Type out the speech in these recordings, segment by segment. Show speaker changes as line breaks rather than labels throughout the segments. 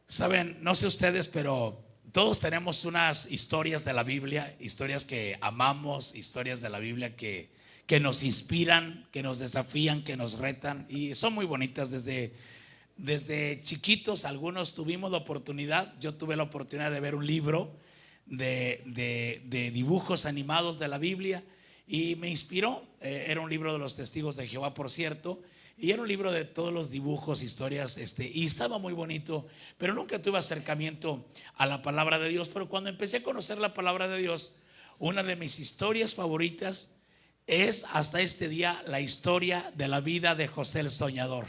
Saben, no sé ustedes, pero todos tenemos unas historias de la Biblia, historias que amamos, historias de la Biblia que nos inspiran, que nos desafían, que nos retan y son muy bonitas desde chiquitos. Algunos tuvimos la oportunidad, yo tuve la oportunidad de ver un libro de dibujos animados de la Biblia y me inspiró. Era un libro de los Testigos de Jehová, por cierto. Y era un libro de todos los dibujos, historias, y estaba muy bonito, pero nunca tuve acercamiento a la palabra de Dios. Pero cuando empecé a conocer la palabra de Dios, una de mis historias favoritas es hasta este día la historia de la vida de José el Soñador.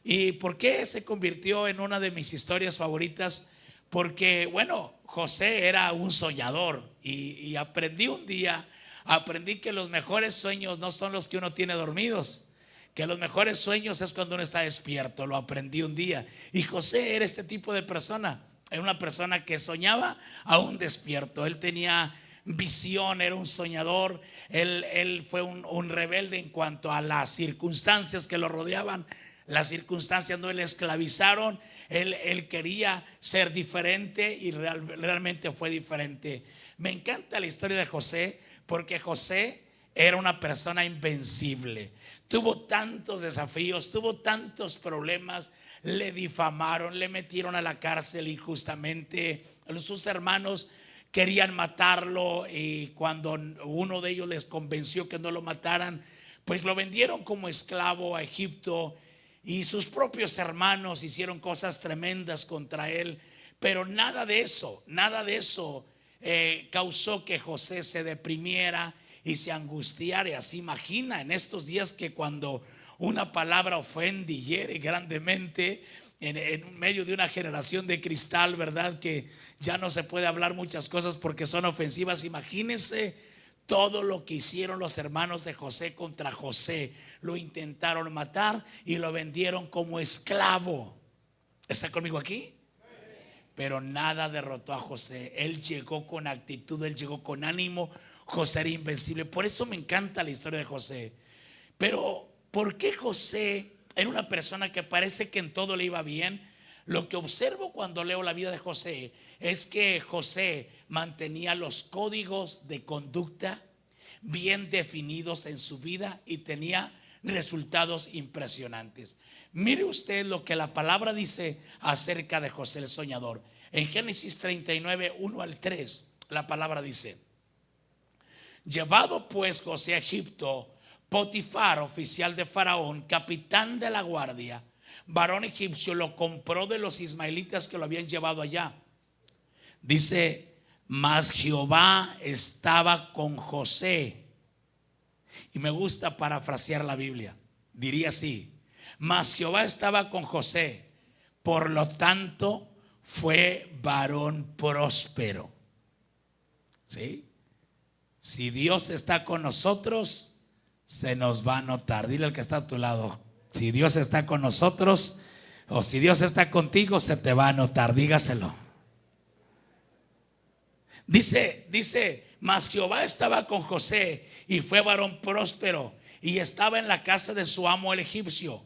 ¿Y por qué se convirtió en una de mis historias favoritas? Porque, bueno, José era un soñador y aprendí un día, aprendí que los mejores sueños no son los que uno tiene dormidos, que los mejores sueños es cuando uno está despierto. Lo aprendí un día. Y José era este tipo de persona. Era una persona que soñaba aún despierto. Él tenía visión, era un soñador. Él fue un rebelde en cuanto a las circunstancias que lo rodeaban. Las circunstancias no le esclavizaron. Él quería ser diferente y realmente fue diferente. Me encanta la historia de José porque José era una persona invencible. Tuvo tantos desafíos, tuvo tantos problemas, le difamaron, le metieron a la cárcel injustamente. Sus hermanos querían matarlo y cuando uno de ellos les convenció que no lo mataran, pues lo vendieron como esclavo a Egipto y sus propios hermanos hicieron cosas tremendas contra él. Pero nada de eso causó que José se deprimiera y se angustiara. Se imagina en estos días que cuando una palabra ofende y hiere grandemente en medio de una generación de cristal, ¿verdad? Que ya no se puede hablar muchas cosas porque son ofensivas. Imagínense todo lo que hicieron los hermanos de José contra José. Lo intentaron matar y lo vendieron como esclavo. ¿Está conmigo aquí? Pero nada derrotó a José. Él llegó con actitud, él llegó con ánimo. José era invencible. Por eso me encanta la historia de José. Pero ¿por qué José era una persona que parece que en todo le iba bien? Lo que observo cuando leo la vida de José es que José mantenía los códigos de conducta bien definidos en su vida y tenía resultados impresionantes. Mire usted lo que la palabra dice acerca de José el soñador. En Génesis 39, 1 al 3, la palabra dice: llevado pues José a Egipto, Potifar, oficial de Faraón, capitán de la guardia, varón egipcio, lo compró de los ismaelitas que lo habían llevado allá. Dice: mas Jehová estaba con José. Y me gusta parafrasear la Biblia. Diría así: mas Jehová estaba con José, por lo tanto fue varón próspero. ¿Sí? Si Dios está con nosotros, se nos va a notar. Dile al que está a tu lado: si Dios está con nosotros, o si Dios está contigo, se te va a notar. Dígaselo. Dice, mas Jehová estaba con José y fue varón próspero y estaba en la casa de su amo el egipcio.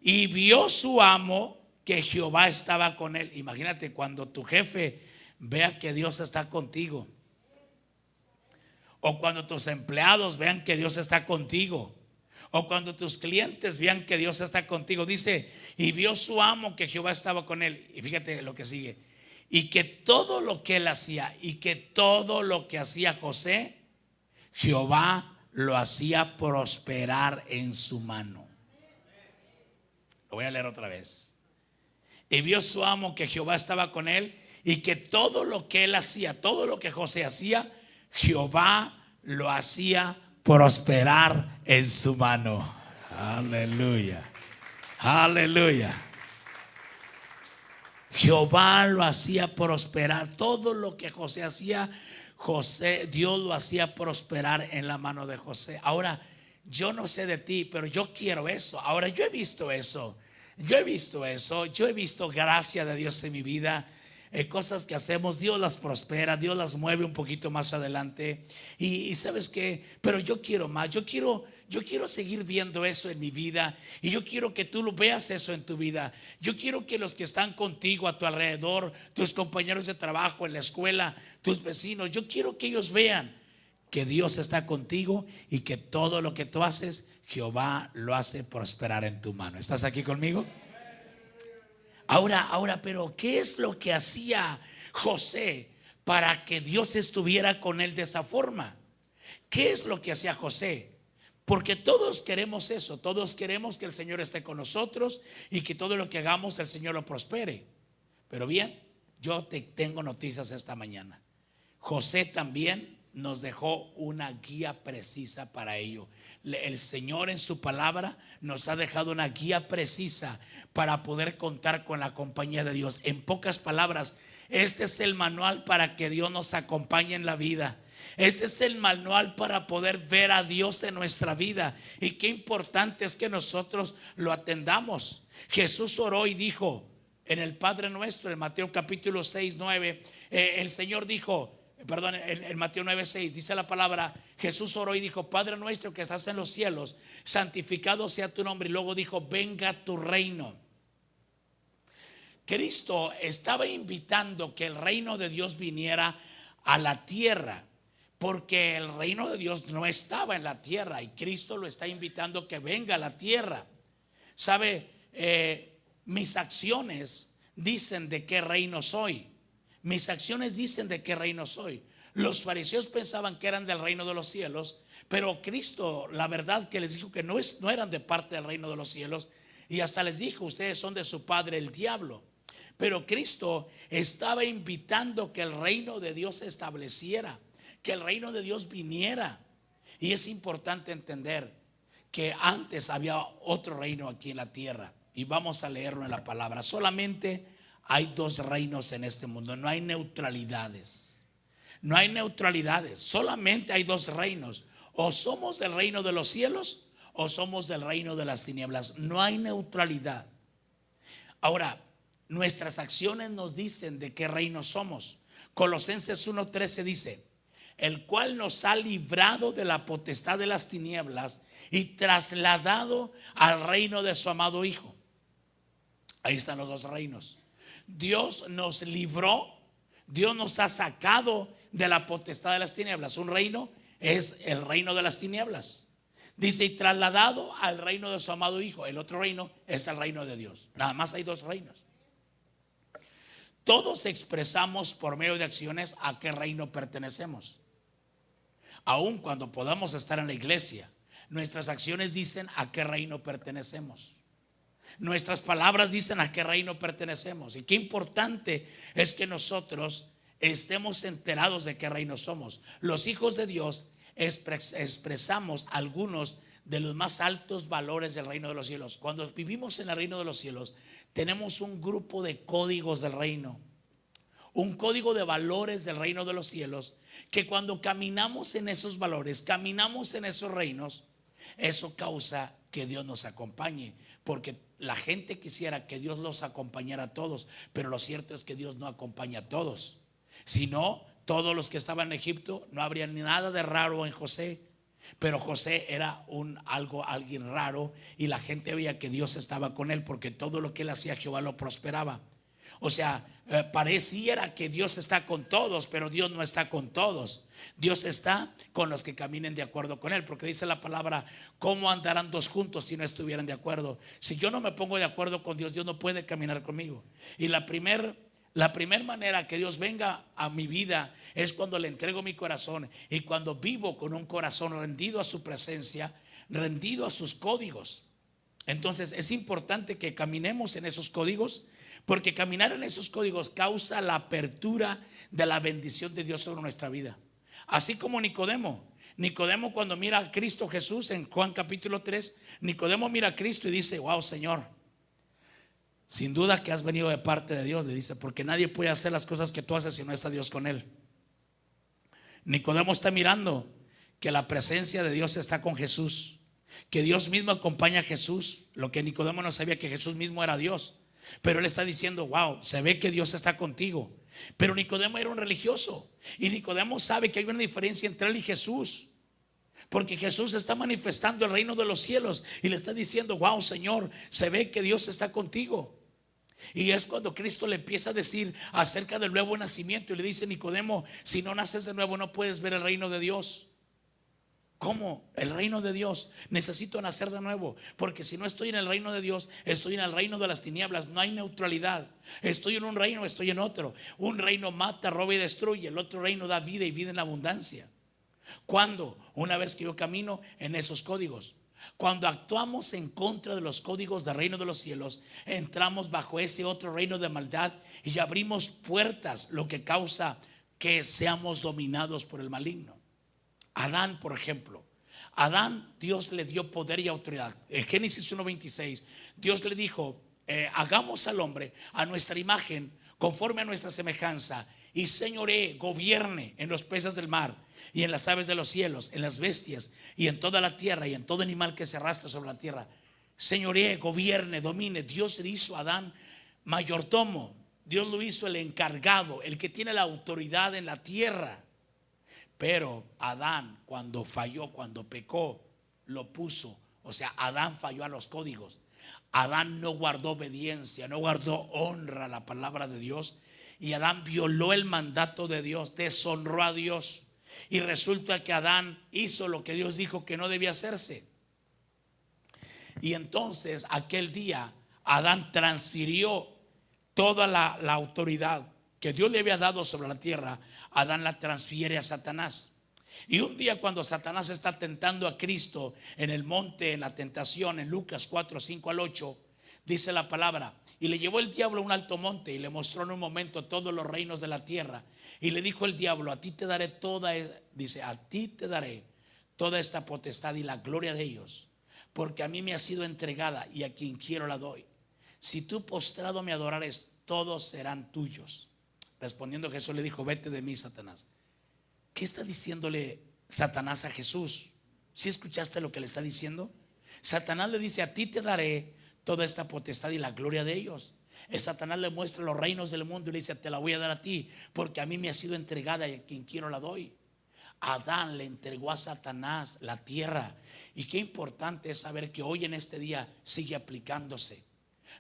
Y vio su amo que Jehová estaba con él. Imagínate cuando tu jefe vea que Dios está contigo, o cuando tus empleados vean que Dios está contigo, o cuando tus clientes vean que Dios está contigo. Dice: y vio su amo que Jehová estaba con él. Y fíjate lo que sigue: y que todo lo que él hacía, y que todo lo que hacía José, Jehová lo hacía prosperar en su mano. Lo voy a leer otra vez. Y vio su amo que Jehová estaba con él, y que todo lo que él hacía, todo lo que José hacía, Jehová lo hacía prosperar en su mano. Aleluya, aleluya. Jehová lo hacía prosperar. Todo lo que José hacía, Dios lo hacía prosperar en la mano de José. Ahora, yo no sé de ti, pero yo quiero eso. Ahora, yo he visto eso. Yo he visto gracia de Dios en mi vida. Cosas que hacemos, Dios las prospera, Dios las mueve un poquito más adelante. Y ¿sabes qué? Pero yo quiero más. Yo quiero yo quiero seguir viendo eso en mi vida, y yo quiero que tú lo veas eso en tu vida. Yo quiero que los que están contigo a tu alrededor, tus compañeros de trabajo en la escuela, tus vecinos, yo quiero que ellos vean que Dios está contigo y que todo lo que tú haces, Jehová lo hace prosperar en tu mano. ¿Estás aquí conmigo? Ahora, pero ¿qué es lo que hacía José para que Dios estuviera con él de esa forma? ¿Qué es lo que hacía José? Porque todos queremos eso, todos queremos que el Señor esté con nosotros y que todo lo que hagamos el Señor lo prospere. Pero bien, yo te tengo noticias esta mañana. José también nos dejó una guía precisa para ello. El Señor en su palabra nos ha dejado una guía precisa para poder contar con la compañía de Dios. En pocas palabras, este es el manual para que Dios nos acompañe en la vida. Este es el manual para poder ver a Dios en nuestra vida. Y qué importante es que nosotros lo atendamos. Jesús oró y dijo en el Padre Nuestro, en Mateo capítulo 6, 9, el Señor dijo, en Mateo 9, 6 dice la palabra, Jesús oró y dijo: Padre nuestro que estás en los cielos, santificado sea tu nombre. Y luego dijo: venga tu reino. Cristo estaba invitando que el reino de Dios viniera a la tierra, porque el reino de Dios no estaba en la tierra, y Cristo lo está invitando que venga a la tierra. ¿Sabe? Mis acciones dicen de qué reino soy. Mis acciones dicen de qué reino soy. Los fariseos pensaban que eran del reino de los cielos, pero Cristo, la verdad que les dijo que no eran de parte del reino de los cielos, y hasta les dijo: ustedes son de su padre el diablo. Pero Cristo estaba invitando que el reino de Dios se estableciera, que el reino de Dios viniera. Y es importante entender que antes había otro reino aquí en la tierra, y vamos a leerlo en la palabra. Solamente hay dos reinos en este mundo, no hay neutralidades. No hay neutralidades, solamente hay dos reinos. O somos del reino de los cielos o somos del reino de las tinieblas. No hay neutralidad. Ahora, nuestras acciones nos dicen de qué reino somos. Colosenses 1:13 dice: el cual nos ha librado de la potestad de las tinieblas y trasladado al reino de su amado Hijo. Ahí están los dos reinos. Dios nos libró, Dios nos ha sacado de la potestad de las tinieblas. Un reino es el reino de las tinieblas. Dice: y trasladado al reino de su amado Hijo. El otro reino es el reino de Dios. Nada más hay dos reinos. Todos expresamos por medio de acciones a qué reino pertenecemos. Aun cuando podamos estar en la iglesia, nuestras acciones dicen a qué reino pertenecemos. Nuestras palabras dicen a qué reino pertenecemos. Y qué importante es que nosotros estemos enterados de qué reino somos. Los hijos de Dios expresamos algunos de los más altos valores del reino de los cielos. Cuando vivimos en el reino de los cielos, tenemos un grupo de códigos del reino, un código de valores del reino de los cielos, que cuando caminamos en esos valores, caminamos en esos reinos, eso causa que Dios nos acompañe. Porque la gente quisiera que Dios los acompañara a todos, pero lo cierto es que Dios no acompaña a todos. Si no, todos los que estaban en Egipto, no habría ni nada de raro en José. Pero José era alguien raro, y la gente veía que Dios estaba con él, porque todo lo que él hacía, Jehová lo prosperaba. O sea, pareciera que Dios está con todos, pero Dios no está con todos. Dios está con los que caminen de acuerdo con él, porque dice la palabra: ¿cómo andarán dos juntos si no estuvieran de acuerdo? Si yo no me pongo de acuerdo con Dios, Dios no puede caminar conmigo. Y la primer manera que Dios venga a mi vida es cuando le entrego mi corazón, y cuando vivo con un corazón rendido a su presencia, rendido a sus códigos. Entonces es importante que caminemos en esos códigos, porque caminar en esos códigos causa la apertura de la bendición de Dios sobre nuestra vida. Así como Nicodemo cuando mira a Cristo Jesús en Juan capítulo 3, Nicodemo mira a Cristo y dice: wow, Señor, sin duda que has venido de parte de Dios. Le dice: porque nadie puede hacer las cosas que tú haces si no está Dios con él. Nicodemo está mirando que la presencia de Dios está con Jesús, que Dios mismo acompaña a Jesús. Lo que Nicodemo no sabía, que Jesús mismo era Dios. Pero él está diciendo: wow, se ve que Dios está contigo. Pero Nicodemo era un religioso, y Nicodemo sabe que hay una diferencia entre él y Jesús. Porque Jesús está manifestando el reino de los cielos y le está diciendo: wow, Señor, se ve que Dios está contigo. Y es cuando Cristo le empieza a decir acerca del nuevo nacimiento y le dice: Nicodemo, si no naces de nuevo no puedes ver el reino de Dios. ¿Cómo? El reino de Dios. Necesito nacer de nuevo, porque si no estoy en el reino de Dios, estoy en el reino de las tinieblas. No hay neutralidad. Estoy en un reino, estoy en otro. Un reino mata, roba y destruye. El otro reino da vida y vida en abundancia. ¿Cuándo? Una vez que yo camino en esos códigos. Cuando actuamos en contra de los códigos del reino de los cielos, entramos bajo ese otro reino de maldad y abrimos puertas, lo que causa que seamos dominados por el maligno. Adán, por ejemplo, Adán, Dios le dio poder y autoridad. En Génesis 1:26, Dios le dijo: hagamos al hombre a nuestra imagen, conforme a nuestra semejanza, y señoree, gobierne en los peces del mar y en las aves de los cielos, en las bestias y en toda la tierra y en todo animal que se arrastra sobre la tierra. Señoree, gobierne, domine. Dios le hizo a Adán mayordomo. Dios lo hizo el encargado, el que tiene la autoridad en la tierra. Pero Adán, cuando falló, cuando pecó, lo puso. O sea, Adán falló a los códigos. Adán no guardó obediencia, no guardó honra a la palabra de Dios. Y Adán violó el mandato de Dios, deshonró a Dios. Y resulta que Adán hizo lo que Dios dijo que no debía hacerse. Y entonces aquel día Adán transfirió toda la autoridad que Dios le había dado sobre la tierra. Adán la transfiere a Satanás. Y un día, cuando Satanás está tentando a Cristo en el monte, en la tentación, en Lucas 4:5-8, dice la palabra: y le llevó el diablo a un alto monte y le mostró en un momento todos los reinos de la tierra. Y le dijo el diablo: a ti te daré a ti te daré toda esta potestad y la gloria de ellos, porque a mí me ha sido entregada y a quien quiero la doy. Si tú postrado me adorares, todos serán tuyos. Respondiendo Jesús le dijo: vete de mí, Satanás. ¿Qué está diciéndole Satanás a Jesús? ¿Sí escuchaste lo que le está diciendo? Satanás le dice: a ti te daré toda esta potestad y la gloria de ellos. Satanás le muestra los reinos del mundo y le dice: te la voy a dar a ti, porque a mí me ha sido entregada y a quien quiero la doy. Adán le entregó a Satanás la tierra. Y qué importante es saber que hoy, en este día, sigue aplicándose.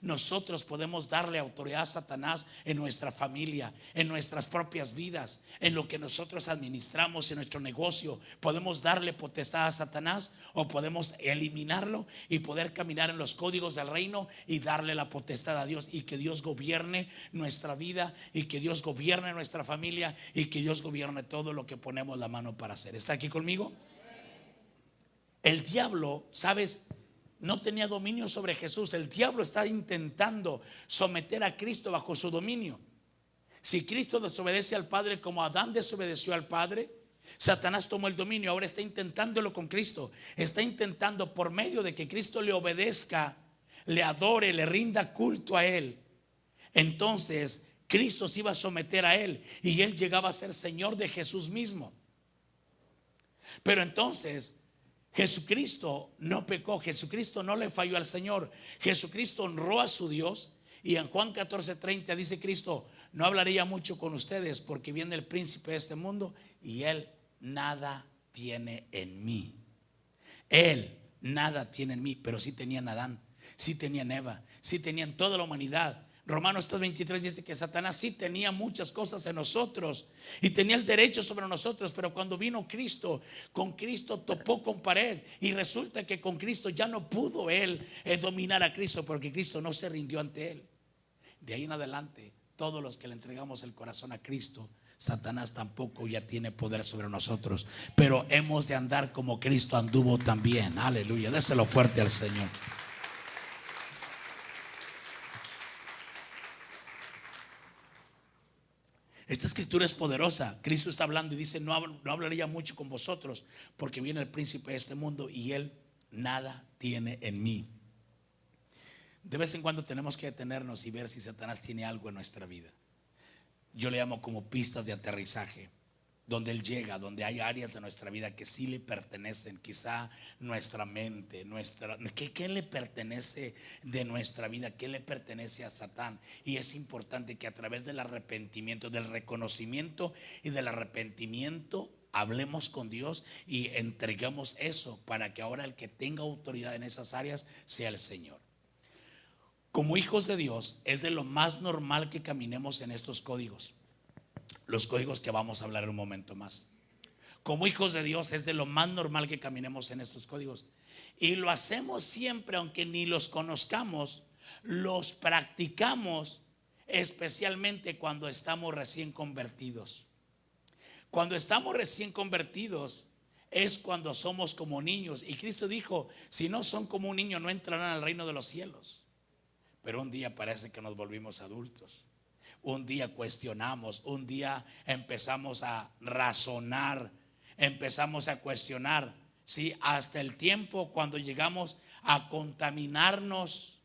Nosotros podemos darle autoridad a Satanás en nuestra familia, en nuestras propias vidas, en lo que nosotros administramos, en nuestro negocio. Podemos darle potestad a Satanás, o podemos eliminarlo y poder caminar en los códigos del reino y darle la potestad a Dios, y que Dios gobierne nuestra vida, y que Dios gobierne nuestra familia, y que Dios gobierne todo lo que ponemos la mano para hacer. ¿Está aquí conmigo? El diablo, ¿sabes?, no tenía dominio sobre Jesús. El diablo está intentando someter a Cristo bajo su dominio. Si Cristo desobedece al Padre como Adán desobedeció al Padre, Satanás tomó el dominio. Ahora está intentándolo con Cristo. Está intentando, por medio de que Cristo le obedezca, le adore, le rinda culto a Él, entonces Cristo se iba a someter a Él y Él llegaba a ser Señor de Jesús mismo. Pero entonces Jesucristo no pecó, Jesucristo no le falló al Señor. Jesucristo honró a su Dios. Y en Juan 14:30 dice Cristo: no hablaría mucho con ustedes, porque viene el príncipe de este mundo y él nada tiene en mí. Él nada tiene en mí. Pero sí tenía en Adán, sí tenía en Eva, sí tenía en toda la humanidad. Romanos 3:23 dice que Satanás sí tenía muchas cosas en nosotros y tenía el derecho sobre nosotros. Pero cuando vino Cristo, con Cristo topó con pared. Y resulta que con Cristo ya no pudo él dominar a Cristo, porque Cristo no se rindió ante él. De ahí en adelante, todos los que le entregamos el corazón a Cristo, Satanás tampoco ya tiene poder sobre nosotros. Pero hemos de andar como Cristo anduvo también. Aleluya, déselo fuerte al Señor. Esta escritura es poderosa. Cristo está hablando y dice: no hablaría mucho con vosotros, porque viene el príncipe de este mundo y él nada tiene en mí. De vez en cuando tenemos que detenernos y ver si Satanás tiene algo en nuestra vida. Yo le llamo como pistas de aterrizaje, donde él llega, donde hay áreas de nuestra vida que sí le pertenecen. Quizá nuestra mente, ¿qué le pertenece de nuestra vida? ¿Qué le pertenece a Satán? Y es importante que a través del arrepentimiento, del reconocimiento y del arrepentimiento, Hablemos con Dios y entreguemos eso para que ahora el que tenga autoridad en esas áreas sea el Señor. Como hijos de Dios, es de lo más normal que caminemos en estos códigos, los códigos que vamos a hablar en un momento más. Como hijos de Dios, es de lo más normal que caminemos en estos códigos. Y lo hacemos siempre, aunque ni los conozcamos, los practicamos, especialmente cuando estamos recién convertidos. Cuando estamos recién convertidos es cuando somos como niños. Y Cristo dijo, si no son como un niño, no entrarán al reino de los cielos. Pero un día parece que nos volvimos adultos. Un día cuestionamos, un día empezamos a razonar, empezamos a cuestionar. Sí, hasta el tiempo cuando llegamos a contaminarnos,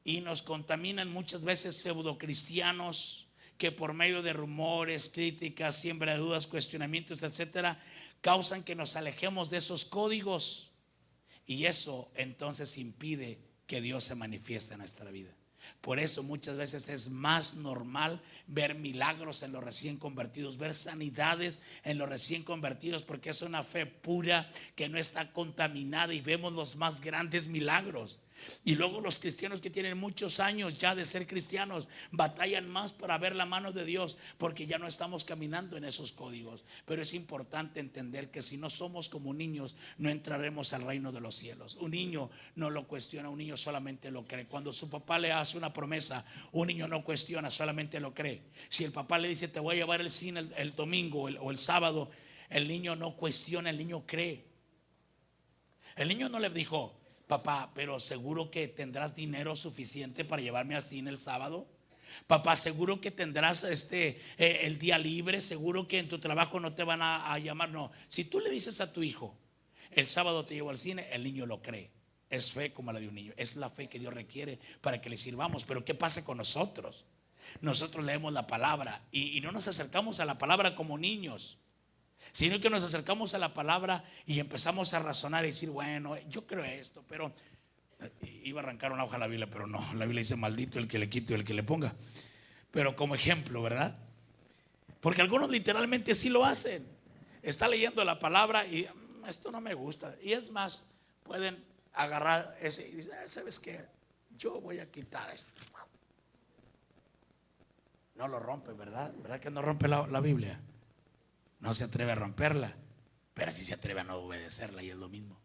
y nos contaminan muchas veces pseudocristianos que por medio de rumores, críticas, siembra de dudas, cuestionamientos, etcétera, causan que nos alejemos de esos códigos, y eso entonces impide que Dios se manifieste en nuestra vida. Por eso muchas veces es más normal ver milagros en los recién convertidos, ver sanidades en los recién convertidos, porque es una fe pura que no está contaminada, y vemos los más grandes milagros. Y luego los cristianos que tienen muchos años ya de ser cristianos batallan más para ver la mano de Dios, porque ya no estamos caminando en esos códigos. Pero es importante entender que si no somos como niños, no entraremos al reino de los cielos. Un niño no lo cuestiona, un niño solamente lo cree. Cuando su papá le hace una promesa, un niño no cuestiona, solamente lo cree. Si el papá le dice te voy a llevar al cine el domingo o el sábado, el niño no cuestiona, el niño cree. El niño no le dijo, papá, pero seguro que tendrás dinero suficiente para llevarme al cine el sábado. Papá, seguro que tendrás el día libre, seguro que en tu trabajo no te van a llamar. No, si tú le dices a tu hijo, el sábado te llevo al cine, el niño lo cree. Es fe como la de un niño, es la fe que Dios requiere para que le sirvamos. Pero ¿qué pasa con nosotros? Nosotros leemos la palabra y no nos acercamos a la palabra como niños, sino que nos acercamos a la palabra y empezamos a razonar y decir, bueno, yo creo esto, pero iba a arrancar una hoja a la Biblia, pero no, la Biblia dice maldito el que le quite y el que le ponga. Pero como ejemplo, ¿verdad? Porque algunos literalmente sí lo hacen. Está leyendo la palabra y esto no me gusta. Y es más, pueden agarrar ese y decir, ¿sabes qué? Yo voy a quitar esto. No lo rompe, ¿verdad? ¿Verdad que no rompe la Biblia? No se atreve a romperla, pero sí se atreve a no obedecerla, y es lo mismo.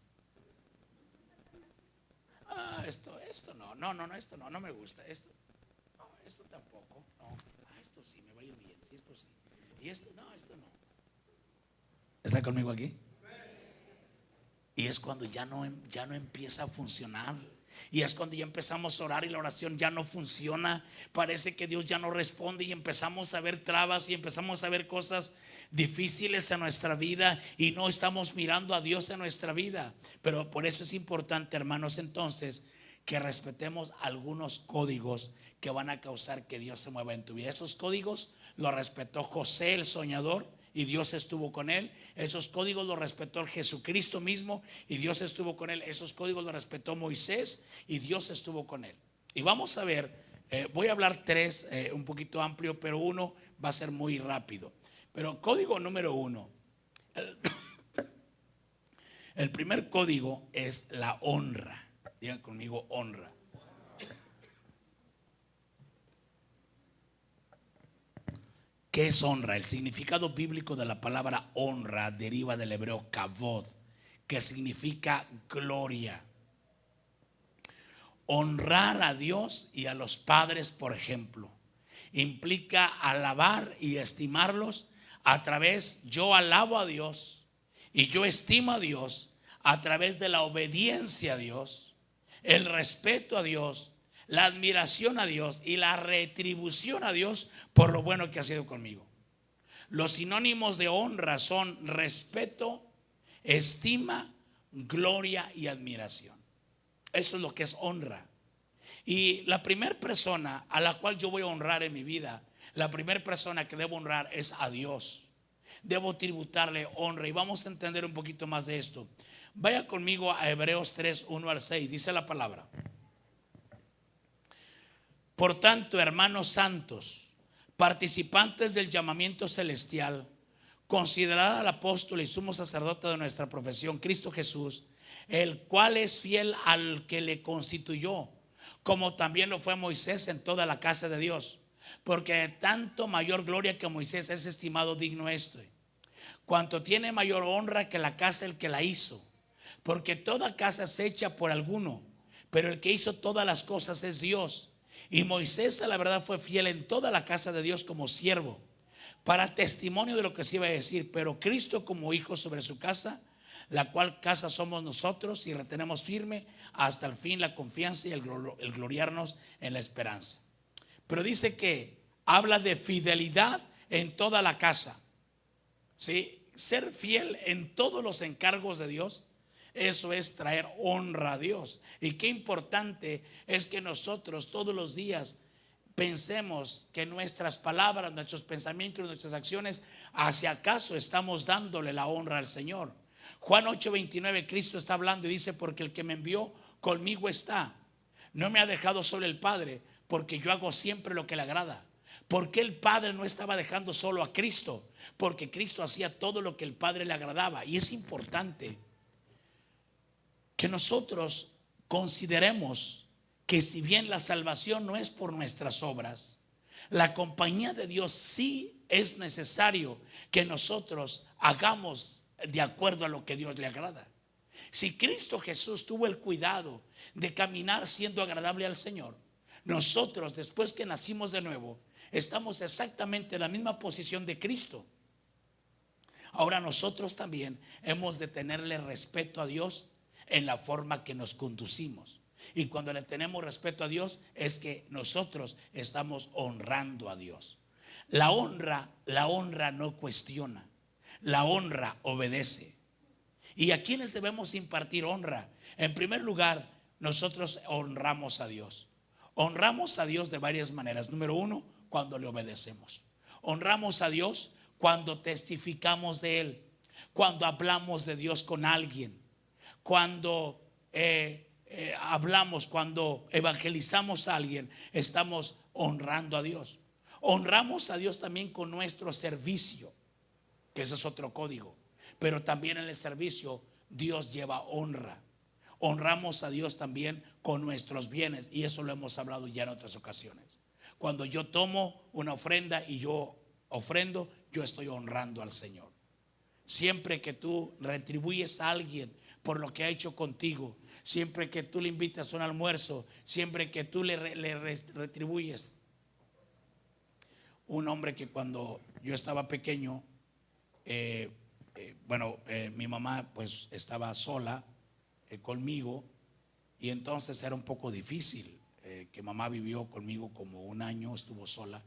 Esto no, esto no me gusta, esto tampoco, no, esto sí me va a ir bien, sí, esto sí, y esto no. ¿Está conmigo aquí? Y es cuando ya no empieza a funcionar. Y es cuando ya empezamos a orar y la oración ya no funciona. Parece que Dios ya no responde y empezamos a ver trabas y empezamos a ver cosas difíciles en nuestra vida y no estamos mirando a Dios en nuestra vida. Pero por eso es importante, hermanos, entonces, que respetemos algunos códigos que van a causar que Dios se mueva en tu vida. Esos códigos los respetó José el soñador y Dios estuvo con él. Esos códigos los respetó el Jesucristo mismo y Dios estuvo con él. Esos códigos los respetó Moisés y Dios estuvo con él. Y vamos a ver, voy a hablar tres, un poquito amplio, pero uno va a ser muy rápido. Pero código número uno, el primer código es la honra. Digan conmigo, honra. ¿Qué es honra? El significado bíblico de la palabra honra deriva del hebreo kavod, que significa gloria. Honrar a Dios y a los padres, por ejemplo, implica alabar y estimarlos a través, yo alabo a Dios y yo estimo a Dios a través de la obediencia a Dios, el respeto a Dios, la admiración a Dios y la retribución a Dios por lo bueno que ha sido conmigo. Los sinónimos de honra son respeto, estima, gloria y admiración. Eso es lo que es honra. Y la primera persona a la cual yo voy a honrar en mi vida, la primera persona que debo honrar es a Dios. Debo tributarle honra y vamos a entender un poquito más de esto. Vaya conmigo a Hebreos 3, 1 al 6, dice la palabra. Por tanto, hermanos santos, participantes del llamamiento celestial, considerad al apóstol y sumo sacerdote de nuestra profesión, Cristo Jesús, el cual es fiel al que le constituyó, como también lo fue Moisés en toda la casa de Dios, porque tanto mayor gloria que Moisés es estimado digno este, cuanto tiene mayor honra que la casa el que la hizo, porque toda casa es hecha por alguno, pero el que hizo todas las cosas es Dios. Y Moisés a la verdad fue fiel en toda la casa de Dios como siervo, para testimonio de lo que se iba a decir, pero Cristo como hijo sobre su casa, la cual casa somos nosotros, y retenemos firme hasta el fin la confianza y el gloriarnos en la esperanza. Pero dice que habla de fidelidad en toda la casa, ¿sí? Ser fiel en todos los encargos de Dios, eso es traer honra a Dios. Y qué importante es que nosotros todos los días pensemos que nuestras palabras, nuestros pensamientos, nuestras acciones, hacia acaso estamos dándole la honra al Señor. Juan 8:29, Cristo está hablando y dice: porque el que me envió conmigo está, no me ha dejado solo el Padre, porque yo hago siempre lo que le agrada. ¿Por qué el Padre no estaba dejando solo a Cristo? Porque Cristo hacía todo lo que el Padre le agradaba. Y es importante que nosotros consideremos que si bien la salvación no es por nuestras obras, la compañía de Dios sí es necesario que nosotros hagamos de acuerdo a lo que Dios le agrada. Si Cristo Jesús tuvo el cuidado de caminar siendo agradable al Señor, nosotros después que nacimos de nuevo estamos exactamente en la misma posición de Cristo. Ahora nosotros también hemos de tenerle respeto a Dios en la forma que nos conducimos. Y cuando le tenemos respeto a Dios es que nosotros estamos honrando a Dios. La honra no cuestiona, la honra obedece. ¿Y a quiénes debemos impartir honra? En primer lugar, nosotros honramos a Dios. Honramos a Dios de varias maneras. Número uno, cuando le obedecemos. Honramos a Dios cuando testificamos de Él, cuando hablamos de Dios con alguien, cuando hablamos, cuando evangelizamos a alguien, estamos honrando a Dios. Honramos a Dios también con nuestro servicio, que ese es otro código, pero también en el servicio Dios lleva honra. Honramos a Dios también con nuestros bienes, y eso lo hemos hablado ya en otras ocasiones. Cuando yo tomo una ofrenda y yo ofrendo, yo estoy honrando al Señor. Siempre que tú retribuyes a alguien por lo que ha hecho contigo, siempre que tú le invitas a un almuerzo, siempre que tú le retribuyes. Un hombre que cuando yo estaba pequeño, mi mamá pues estaba sola conmigo, y entonces era un poco difícil, que mamá vivió conmigo como un año, estuvo sola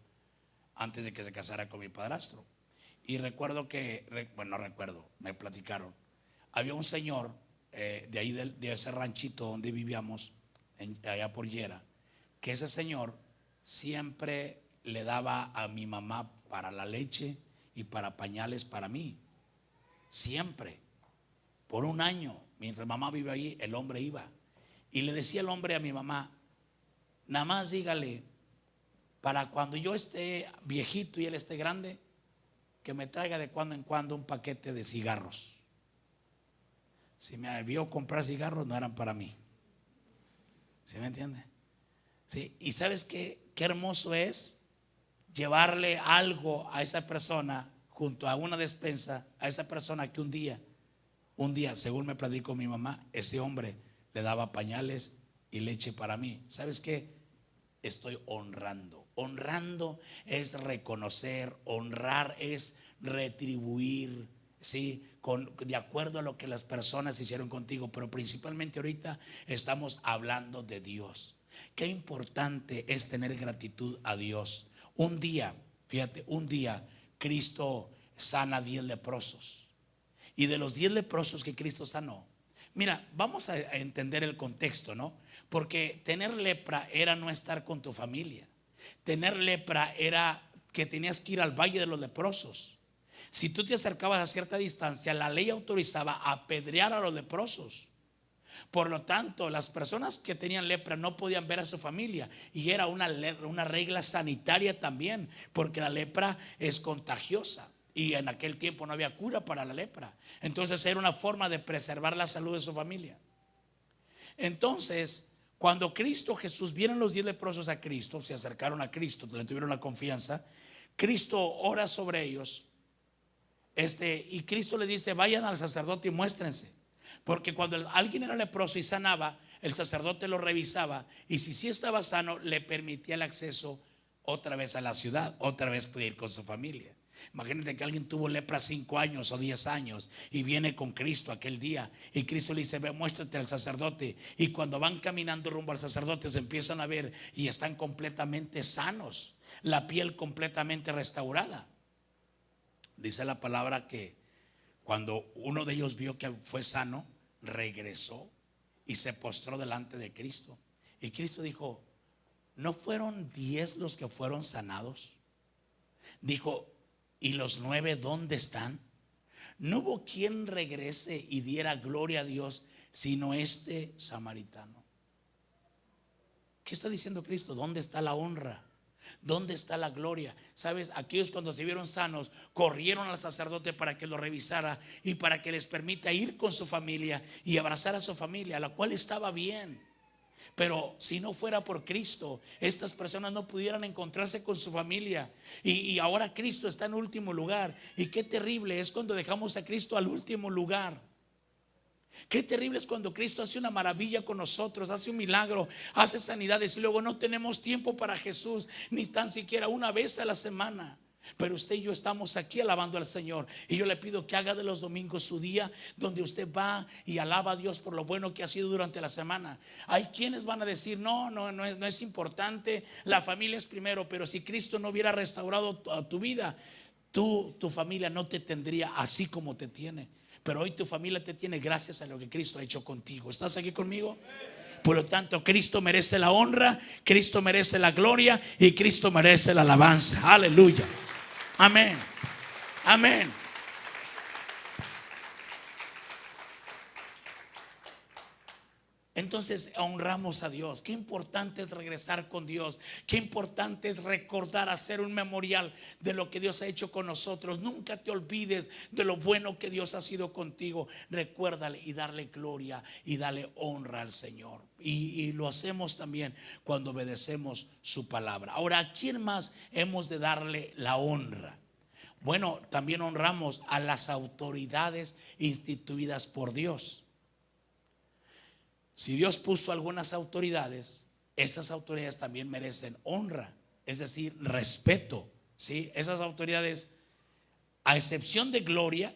antes de que se casara con mi padrastro. Y recuerdo que, me platicaron, había un señor de ahí de ese ranchito donde vivíamos, allá por Yera, que ese señor siempre le daba a mi mamá para la leche y para pañales para mí. Siempre, por un año, mientras mamá vive ahí, el hombre iba y le decía el hombre a mi mamá: nada más dígale, para cuando yo esté viejito y él esté grande, que me traiga de cuando en cuando un paquete de cigarros. Si me vio comprar cigarros, no eran para mí. ¿Sí me entiende? Sí. Y ¿sabes qué hermoso es llevarle algo a esa persona, junto a una despensa, a esa persona que un día, según me platicó mi mamá, ese hombre le daba pañales y leche para mí? ¿Sabes qué? Estoy honrando. Honrando es reconocer, honrar es retribuir, ¿sí? De acuerdo a lo que las personas hicieron contigo, pero principalmente ahorita estamos hablando de Dios. Qué importante es tener gratitud a Dios. Un día, fíjate, Cristo sana 10 leprosos, y de los 10 leprosos que Cristo sanó, mira, vamos a entender el contexto, ¿no? Porque tener lepra era no estar con tu familia. Tener lepra era que tenías que ir al valle de los leprosos. Si tú te acercabas a cierta distancia, la ley autorizaba apedrear a los leprosos. Por lo tanto, las personas que tenían lepra no podían ver a su familia, y era una regla sanitaria también, porque la lepra es contagiosa. y en aquel tiempo no había cura para la lepra. Entonces era una forma de preservar la salud de su familia. Entonces, cuando Cristo Jesús, vieron los 10 leprosos a Cristo, se acercaron a Cristo, le tuvieron la confianza. Cristo ora sobre ellos, y Cristo les dice: vayan al sacerdote y muéstrense. Porque cuando alguien era leproso y sanaba, el sacerdote lo revisaba, y si sí estaba sano, le permitía el acceso otra vez a la ciudad, otra vez puede ir con su familia. Imagínate que alguien tuvo lepra 5 años o 10 años y viene con Cristo aquel día, y Cristo le dice: ve, muéstrate al sacerdote. Y cuando van caminando rumbo al sacerdote, se empiezan a ver y están completamente sanos, la piel completamente restaurada. Dice la palabra que cuando uno de ellos vio que fue sano, regresó y se postró delante de Cristo. Y Cristo dijo: ¿no fueron 10 los que fueron sanados? Dijo: ¿y los 9 dónde están? No hubo quien regrese y diera gloria a Dios sino este samaritano. ¿Qué está diciendo Cristo? ¿Dónde está la honra? ¿Dónde está la gloria? Sabes, aquellos cuando se vieron sanos corrieron al sacerdote para que lo revisara y para que les permita ir con su familia y abrazar a su familia, la cual estaba bien. Pero si no fuera por Cristo, estas personas no pudieran encontrarse con su familia. Y ahora Cristo está en último lugar. Y qué terrible es cuando dejamos a Cristo al último lugar. Qué terrible es cuando Cristo hace una maravilla con nosotros, hace un milagro, hace sanidades, y luego no tenemos tiempo para Jesús, ni tan siquiera una vez a la semana. Pero usted y yo estamos aquí alabando al Señor, y yo le pido que haga de los domingos su día donde usted va y alaba a Dios por lo bueno que ha sido durante la semana. Hay quienes van a decir: no es importante, la familia es primero. Pero si Cristo no hubiera restaurado tu vida, tu familia no te tendría así como te tiene. Pero hoy tu familia te tiene gracias a lo que Cristo ha hecho contigo. ¿Estás aquí conmigo? Por lo tanto, Cristo merece la honra, Cristo merece la gloria y Cristo merece la alabanza. Aleluya. Amén. Amén. Entonces honramos a Dios. Qué importante es regresar con Dios. Qué importante es recordar, hacer un memorial de lo que Dios ha hecho con nosotros. Nunca te olvides de lo bueno que Dios ha sido contigo. Recuérdale y darle gloria y darle honra al Señor. Y lo hacemos también cuando obedecemos su palabra. Ahora, ¿a quién más hemos de darle la honra? Bueno, también honramos a las autoridades instituidas por Dios. Si Dios puso algunas autoridades, esas autoridades también merecen honra, es decir, respeto. ¿Sí? Esas autoridades, a excepción de gloria,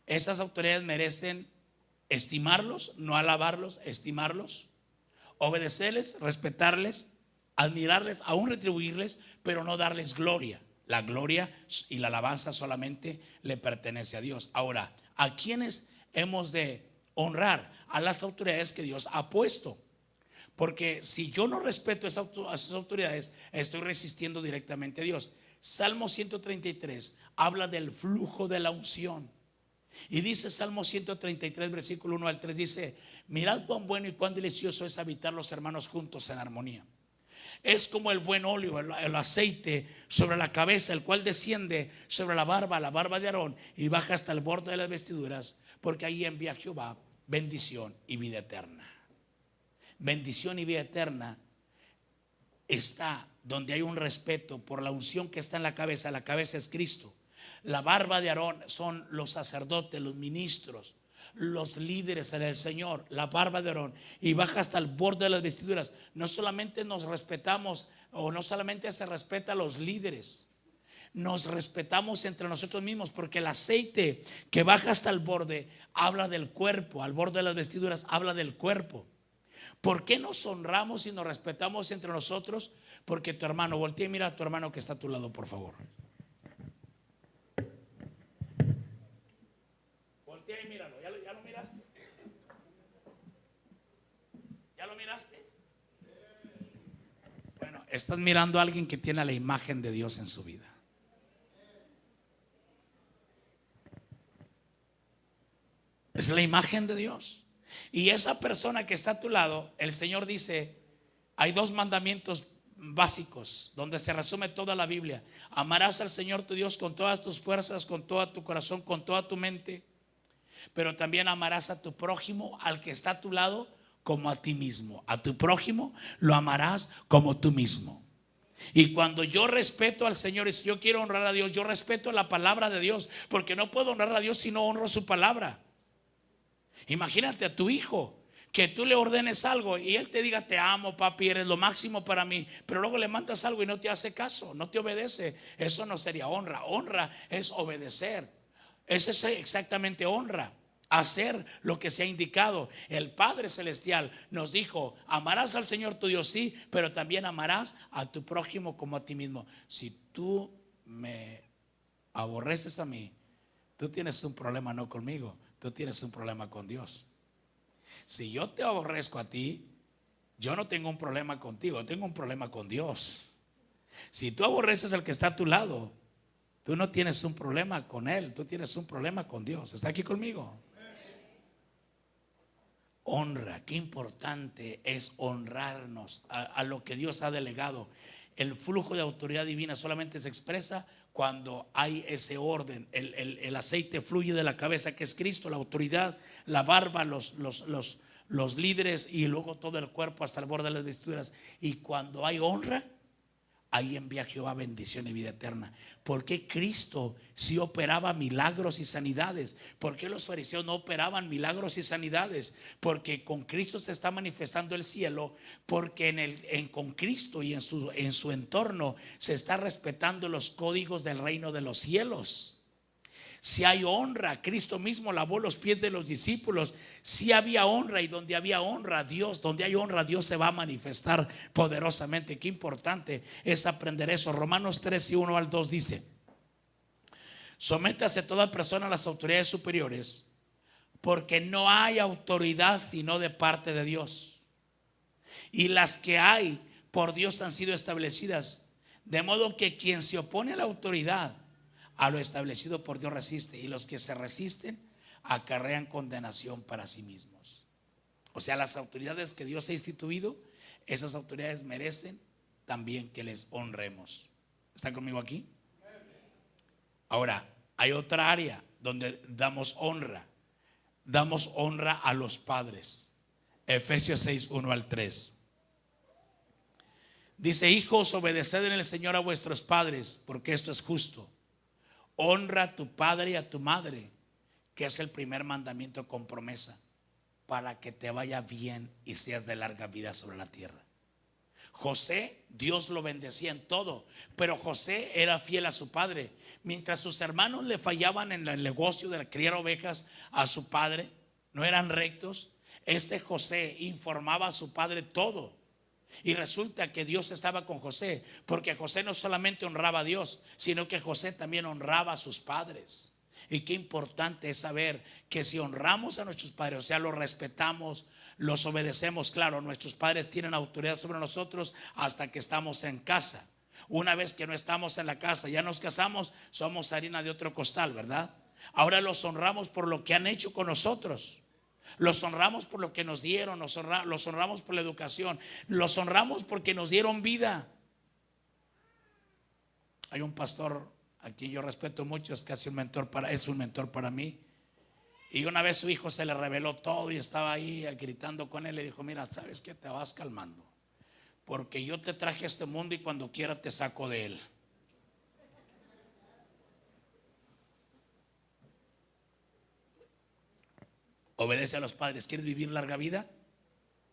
esas autoridades merecen estimarlos, no alabarlos, estimarlos, obedecerles, respetarles, admirarles, aún retribuirles, pero no darles gloria. La gloria y la alabanza solamente le pertenece a Dios. Ahora, ¿a quiénes hemos de honrar? A las autoridades que Dios ha puesto. Porque si yo no respeto a esas autoridades, estoy resistiendo directamente a Dios. Salmo 133 habla del flujo de la unción. Y dice Salmo 133 versículo 1 al 3, dice: mirad cuán bueno y cuán delicioso es habitar los hermanos juntos en armonía. Es como el buen óleo, el aceite sobre la cabeza, el cual desciende sobre la barba de Aarón y baja hasta el borde de las vestiduras, porque ahí envía Jehová bendición y vida eterna. Bendición y vida eterna está donde hay un respeto por la unción que está en la cabeza. La cabeza es Cristo. La barba de Aarón son los sacerdotes, los ministros, los líderes en el Señor. La barba de Aarón y baja hasta el borde de las vestiduras. No solamente nos respetamos, o no solamente se respeta a los líderes, nos respetamos entre nosotros mismos, porque el aceite que baja hasta el borde habla del cuerpo. Al borde de las vestiduras habla del cuerpo. ¿Por qué nos honramos y nos respetamos entre nosotros? Porque tu hermano, voltea y mira a tu hermano que está a tu lado, por favor. Voltea y míralo. ¿Ya lo miraste? ¿Ya lo miraste? Bueno, estás mirando a alguien que tiene la imagen de Dios en su vida. Es la imagen de Dios. Y esa persona que está a tu lado, el Señor dice: hay 2 mandamientos básicos donde se resume toda la Biblia. Amarás al Señor tu Dios con todas tus fuerzas, con todo tu corazón, con toda tu mente, pero también amarás a tu prójimo, al que está a tu lado, como a ti mismo. A tu prójimo lo amarás como tú mismo. Y cuando yo respeto al Señor, y si yo quiero honrar a Dios, yo respeto la palabra de Dios, porque no puedo honrar a Dios si no honro su palabra. Imagínate a tu hijo, que tú le ordenes algo y él te diga: te amo, papi, eres lo máximo para mí, pero luego le mandas algo y no te hace caso, no te obedece. Eso no sería honra. Honra es obedecer. Ese es exactamente honra, hacer lo que se ha indicado. El Padre Celestial nos dijo: amarás al Señor tu Dios, sí, pero también amarás a tu prójimo como a ti mismo. Si tú me aborreces a mí, tú tienes un problema no conmigo, tú tienes un problema con Dios. Si yo te aborrezco a ti, yo no tengo un problema contigo, tengo un problema con Dios. Si tú aborreces al que está a tu lado, tú no tienes un problema con él, tú tienes un problema con Dios. ¿Está aquí conmigo? Honra, qué importante es honrarnos a lo que Dios ha delegado. El flujo de autoridad divina solamente se expresa cuando hay ese orden. El aceite fluye de la cabeza, que es Cristo, la autoridad, la barba, los líderes, y luego todo el cuerpo hasta el borde de las vestiduras. Y cuando hay honra, ahí envía Jehová bendición y vida eterna. ¿Por qué Cristo sí operaba milagros y sanidades? ¿Por qué los fariseos no operaban milagros y sanidades? Porque con Cristo se está manifestando el cielo, porque con Cristo y en su entorno se está respetando los códigos del reino de los cielos. Si hay honra, Cristo mismo lavó los pies de los discípulos. Si había honra, y donde había honra, Dios, donde hay honra, Dios se va a manifestar poderosamente. Qué importante es aprender eso. Romanos 3 y 1 al 2 dice: sométase toda persona a las autoridades superiores, porque no hay autoridad sino de parte de Dios, y las que hay por Dios han sido establecidas, de modo que quien se opone a la autoridad, a lo establecido por Dios resiste, y los que se resisten acarrean condenación para sí mismos. O sea, las autoridades que Dios ha instituido, esas autoridades merecen también que les honremos. ¿Están conmigo aquí? Ahora, hay otra área donde damos honra. Damos honra a los padres. Efesios 6, 1 al 3. Dice: hijos, obedeced en el Señor a vuestros padres, porque esto es justo. Honra a tu padre y a tu madre, que es el primer mandamiento con promesa, para que te vaya bien y seas de larga vida sobre la tierra. José, Dios lo bendecía en todo, pero José era fiel a su padre. Mientras sus hermanos le fallaban en el negocio de criar ovejas a su padre, no eran rectos, José informaba a su padre todo. Y resulta que Dios estaba con José, porque José no solamente honraba a Dios, sino que José también honraba a sus padres. Y qué importante es saber que si honramos a nuestros padres, o sea, los respetamos, los obedecemos. Claro, nuestros padres tienen autoridad sobre nosotros hasta que estamos en casa. Una vez que no estamos en la casa, ya nos casamos, somos harina de otro costal, ¿verdad? Ahora los honramos por lo que han hecho con nosotros. Los honramos por lo que nos dieron, los honramos por la educación, los honramos porque nos dieron vida. Hay un pastor a quien yo respeto mucho, es un mentor para mí. Y una vez su hijo se le reveló todo y estaba ahí gritando con él. Le dijo: mira, ¿sabes qué? Te vas calmando, porque yo te traje a este mundo y cuando quiera te saco de él. Obedece a los padres. ¿Quieres vivir larga vida?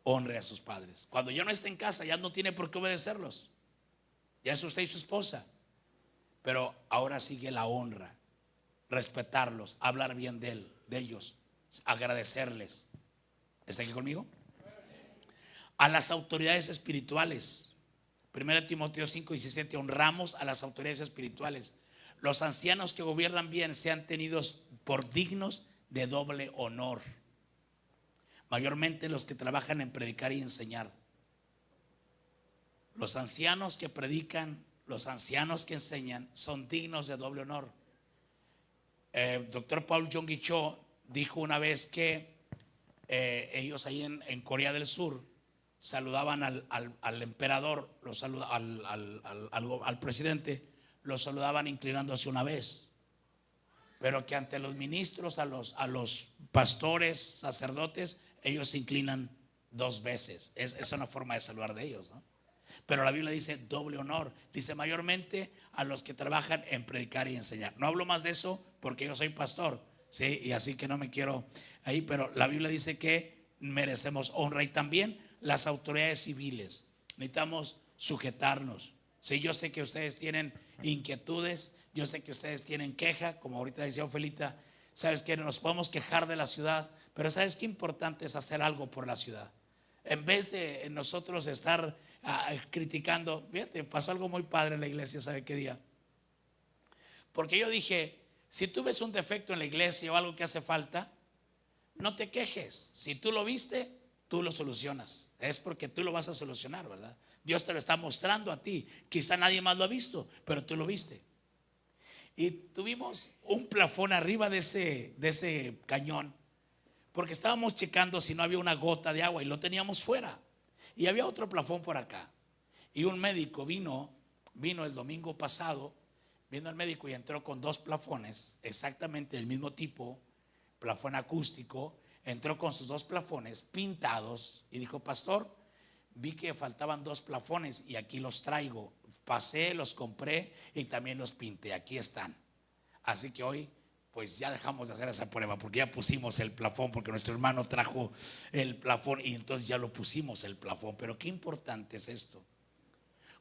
Honre a sus padres. Cuando ya no esté en casa, ya no tiene por qué obedecerlos. Ya es usted y su esposa. Pero ahora sigue la honra, respetarlos, hablar bien de ellos, agradecerles. ¿Está aquí conmigo? A las autoridades espirituales. 1 Timoteo 5:17. Honramos a las autoridades espirituales. Los ancianos que gobiernan bien sean tenidos por dignos de doble honor, mayormente los que trabajan en predicar y enseñar. Los ancianos que predican, los ancianos que enseñan son dignos de doble honor. Doctor Paul Yonggi Cho dijo una vez que ellos ahí en Corea del Sur saludaban al emperador, al presidente, lo saludaban inclinándose una vez, pero que ante los ministros, a los pastores, sacerdotes, ellos se inclinan 2 veces. Es una forma de saludar de ellos, ¿no? Pero la Biblia dice doble honor, dice mayormente a los que trabajan en predicar y enseñar. No hablo más de eso porque yo soy pastor, ¿sí? Y así que no me quiero ahí, pero la Biblia dice que merecemos honra, y también las autoridades civiles. Necesitamos sujetarnos. Sí, yo sé que ustedes tienen inquietudes, yo sé que ustedes tienen queja, como ahorita decía Ofelita, sabes que nos podemos quejar de la ciudad, pero sabes qué importante es hacer algo por la ciudad. En vez de nosotros estar criticando, fíjate, pasó algo muy padre en la iglesia, ¿sabe qué día? Porque yo dije, si tú ves un defecto en la iglesia o algo que hace falta, no te quejes. Si tú lo viste, tú lo solucionas. Es porque tú lo vas a solucionar, ¿verdad? Dios te lo está mostrando a ti. Quizá nadie más lo ha visto, pero tú lo viste. Y tuvimos un plafón arriba de ese cañón, porque estábamos checando si no había una gota de agua y lo teníamos fuera. Y había otro plafón por acá. Y un médico vino el domingo pasado, vino el médico y entró con 2 plafones, exactamente del mismo tipo, plafón acústico. Entró con sus 2 plafones pintados y dijo: pastor, vi que faltaban 2 plafones y aquí los traigo. Pasé, los compré y también los pinté, aquí están. Así que hoy pues ya dejamos de hacer esa prueba, porque ya pusimos el plafón, porque nuestro hermano trajo el plafón y entonces ya lo pusimos el plafón. Pero qué importante es esto,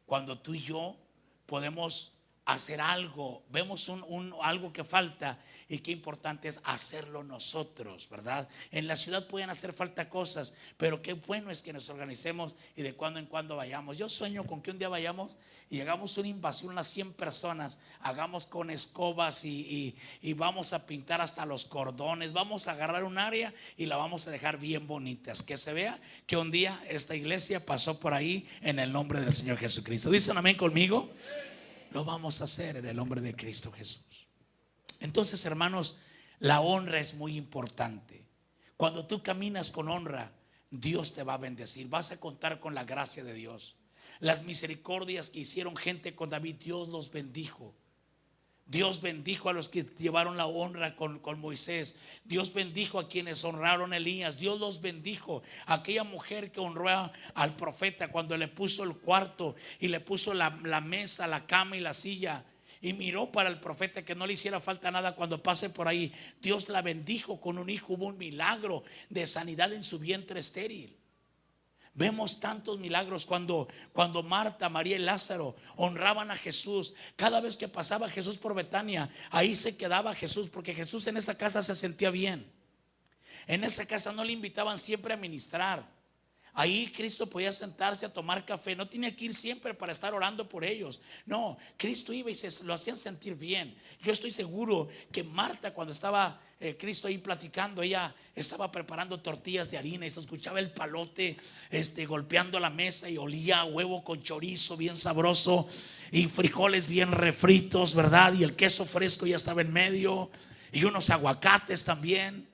cuando tú y yo podemos hacer algo, vemos algo que falta, y qué importante es hacerlo nosotros, ¿verdad? En la ciudad pueden hacer falta cosas, pero qué bueno es que nos organicemos y de cuando en cuando vayamos. Yo sueño con que un día vayamos y hagamos una invasión, unas 100 personas, hagamos con escobas y vamos a pintar hasta los cordones, vamos a agarrar un área y la vamos a dejar bien bonitas, que se vea que un día esta iglesia pasó por ahí en el nombre del Señor Jesucristo. ¿Dicen amén conmigo? Lo vamos a hacer en el nombre de Cristo Jesús. Entonces, hermanos, la honra es muy importante. Cuando tú caminas con honra, Dios te va a bendecir. Vas a contar con la gracia de Dios. Las misericordias que hicieron gente con David, Dios los bendijo. Dios bendijo a los que llevaron la honra con Moisés. Dios bendijo a quienes honraron a Elías. Dios los bendijo. Aquella mujer que honró al profeta cuando le puso el cuarto y le puso la mesa, la cama y la silla, y miró para el profeta que no le hiciera falta nada cuando pase por ahí. Dios la bendijo con un hijo. Hubo un milagro de sanidad en su vientre estéril. Vemos tantos milagros cuando Marta, María y Lázaro honraban a Jesús. Cada vez que pasaba Jesús por Betania, ahí se quedaba Jesús, porque Jesús en esa casa se sentía bien. En esa casa no le invitaban siempre a ministrar. Ahí Cristo podía sentarse a tomar café. No tenía que ir siempre para estar orando por ellos. No, Cristo iba y se lo hacían sentir bien. Yo estoy seguro que Marta, cuando estaba Cristo ahí platicando, ella estaba preparando tortillas de harina y se escuchaba el palote golpeando la mesa, y olía a huevo con chorizo bien sabroso y frijoles bien refritos, ¿verdad? Y el queso fresco ya estaba en medio, y unos aguacates también.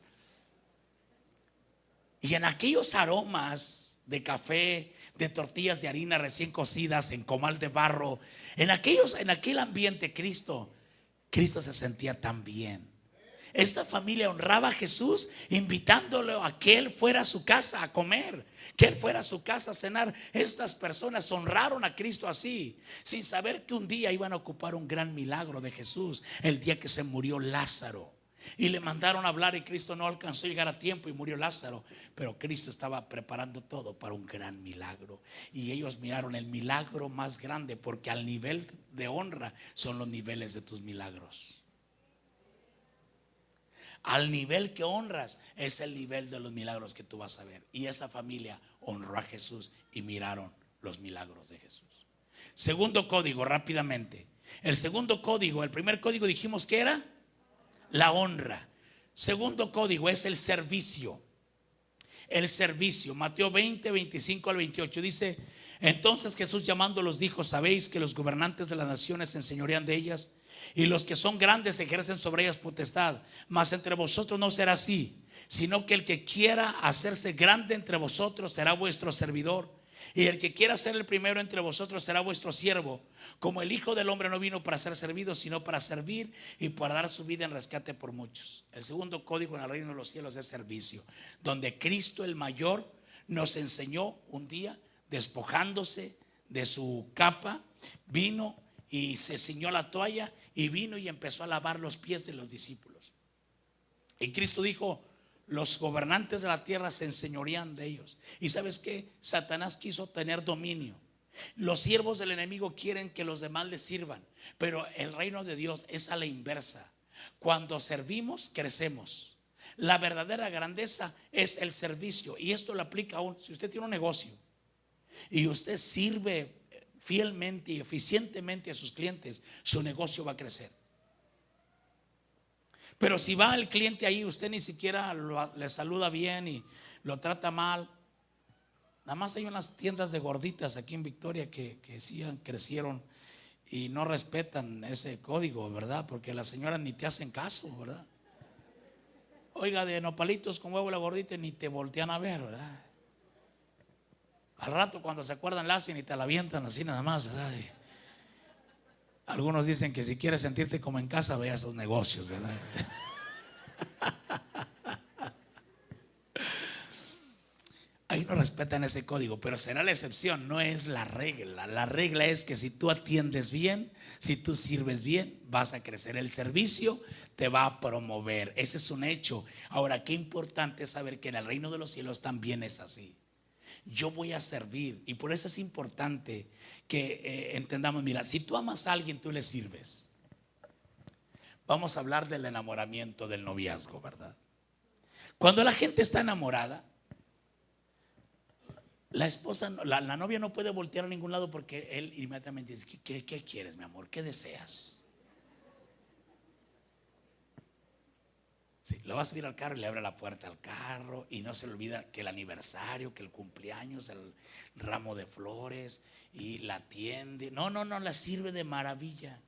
Y en aquellos aromas de café, de tortillas de harina recién cocidas en comal de barro, en aquel ambiente, Cristo se sentía tan bien. Esta familia honraba a Jesús invitándolo a que Él fuera a su casa a comer, que Él fuera a su casa a cenar. Estas personas honraron a Cristo así, sin saber que un día iban a ocupar un gran milagro de Jesús, el día que se murió Lázaro. Y le mandaron a hablar y Cristo no alcanzó a llegar a tiempo y murió Lázaro. Pero Cristo estaba preparando todo para un gran milagro. Y ellos miraron el milagro más grande, porque al nivel de honra son los niveles de tus milagros. Al nivel que honras es el nivel de los milagros que tú vas a ver. Y esa familia honró a Jesús y miraron los milagros de Jesús. Segundo código, rápidamente. El segundo código, el primer código dijimos que era la honra. Segundo código es el servicio. El servicio. Mateo 20, 25 al 28 dice: entonces Jesús llamándolos dijo: sabéis que los gobernantes de las naciones se enseñorean de ellas, y los que son grandes ejercen sobre ellas potestad. Mas entre vosotros no será así, sino que el que quiera hacerse grande entre vosotros será vuestro servidor. Y el que quiera ser el primero entre vosotros será vuestro siervo. Como el Hijo del Hombre no vino para ser servido, sino para servir y para dar su vida en rescate por muchos. El segundo código en el reino de los cielos es servicio, donde Cristo el mayor nos enseñó un día, despojándose de su capa, vino y se ciñó la toalla y vino y empezó a lavar los pies de los discípulos. Y Cristo dijo: los gobernantes de la tierra se enseñorían de ellos. Y ¿sabes qué? Satanás quiso tener dominio. Los siervos del enemigo quieren que los demás les sirvan, pero el reino de Dios es a la inversa. Cuando servimos, crecemos. La verdadera grandeza es el servicio, y esto lo aplica aún si usted tiene un negocio y usted sirve fielmente y eficientemente a sus clientes, su negocio va a crecer. Pero si va el cliente ahí, usted ni siquiera le saluda bien y lo trata mal. Nada más hay unas tiendas de gorditas aquí en Victoria que sí crecieron y no respetan ese código, ¿verdad? Porque las señoras ni te hacen caso, ¿verdad? Oiga, de nopalitos con huevo la gordita, ni te voltean a ver, ¿verdad? Al rato cuando se acuerdan la hacen y te la avientan así nada más, ¿verdad? Y algunos dicen que si quieres sentirte como en casa, ve a esos negocios, ¿verdad? Ahí no respetan ese código, pero será la excepción, no es la regla. La regla es que si tú atiendes bien, si tú sirves bien, vas a crecer. El servicio te va a promover, ese es un hecho. Ahora, qué importante es saber que en el reino de los cielos también es así. Yo voy a servir, y por eso es importante que entendamos, mira, si tú amas a alguien, tú le sirves. Vamos a hablar del enamoramiento, del noviazgo, ¿verdad? Cuando la gente está enamorada, la esposa, la novia no puede voltear a ningún lado porque él inmediatamente dice: ¿Qué quieres, mi amor? ¿Qué deseas? Sí, lo va a subir al carro y le abre la puerta al carro y no se le olvida que el aniversario, que el cumpleaños, el ramo de flores, y la atiende. No, la sirve de maravilla.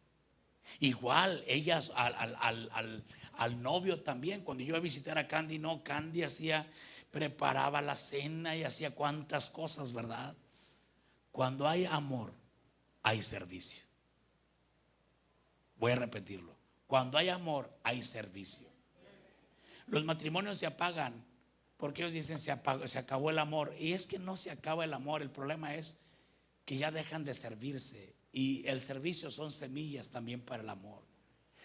Igual ellas al novio también. Cuando yo iba a visitar a Candy, no, Candy preparaba la cena y hacía cuantas cosas, ¿verdad? Cuando hay amor, hay servicio. Voy a repetirlo: cuando hay amor, hay servicio. Los matrimonios se apagan porque ellos dicen: se acabó el amor. Y es que no se acaba el amor. El problema es que ya dejan de servirse. Y el servicio son semillas también para el amor.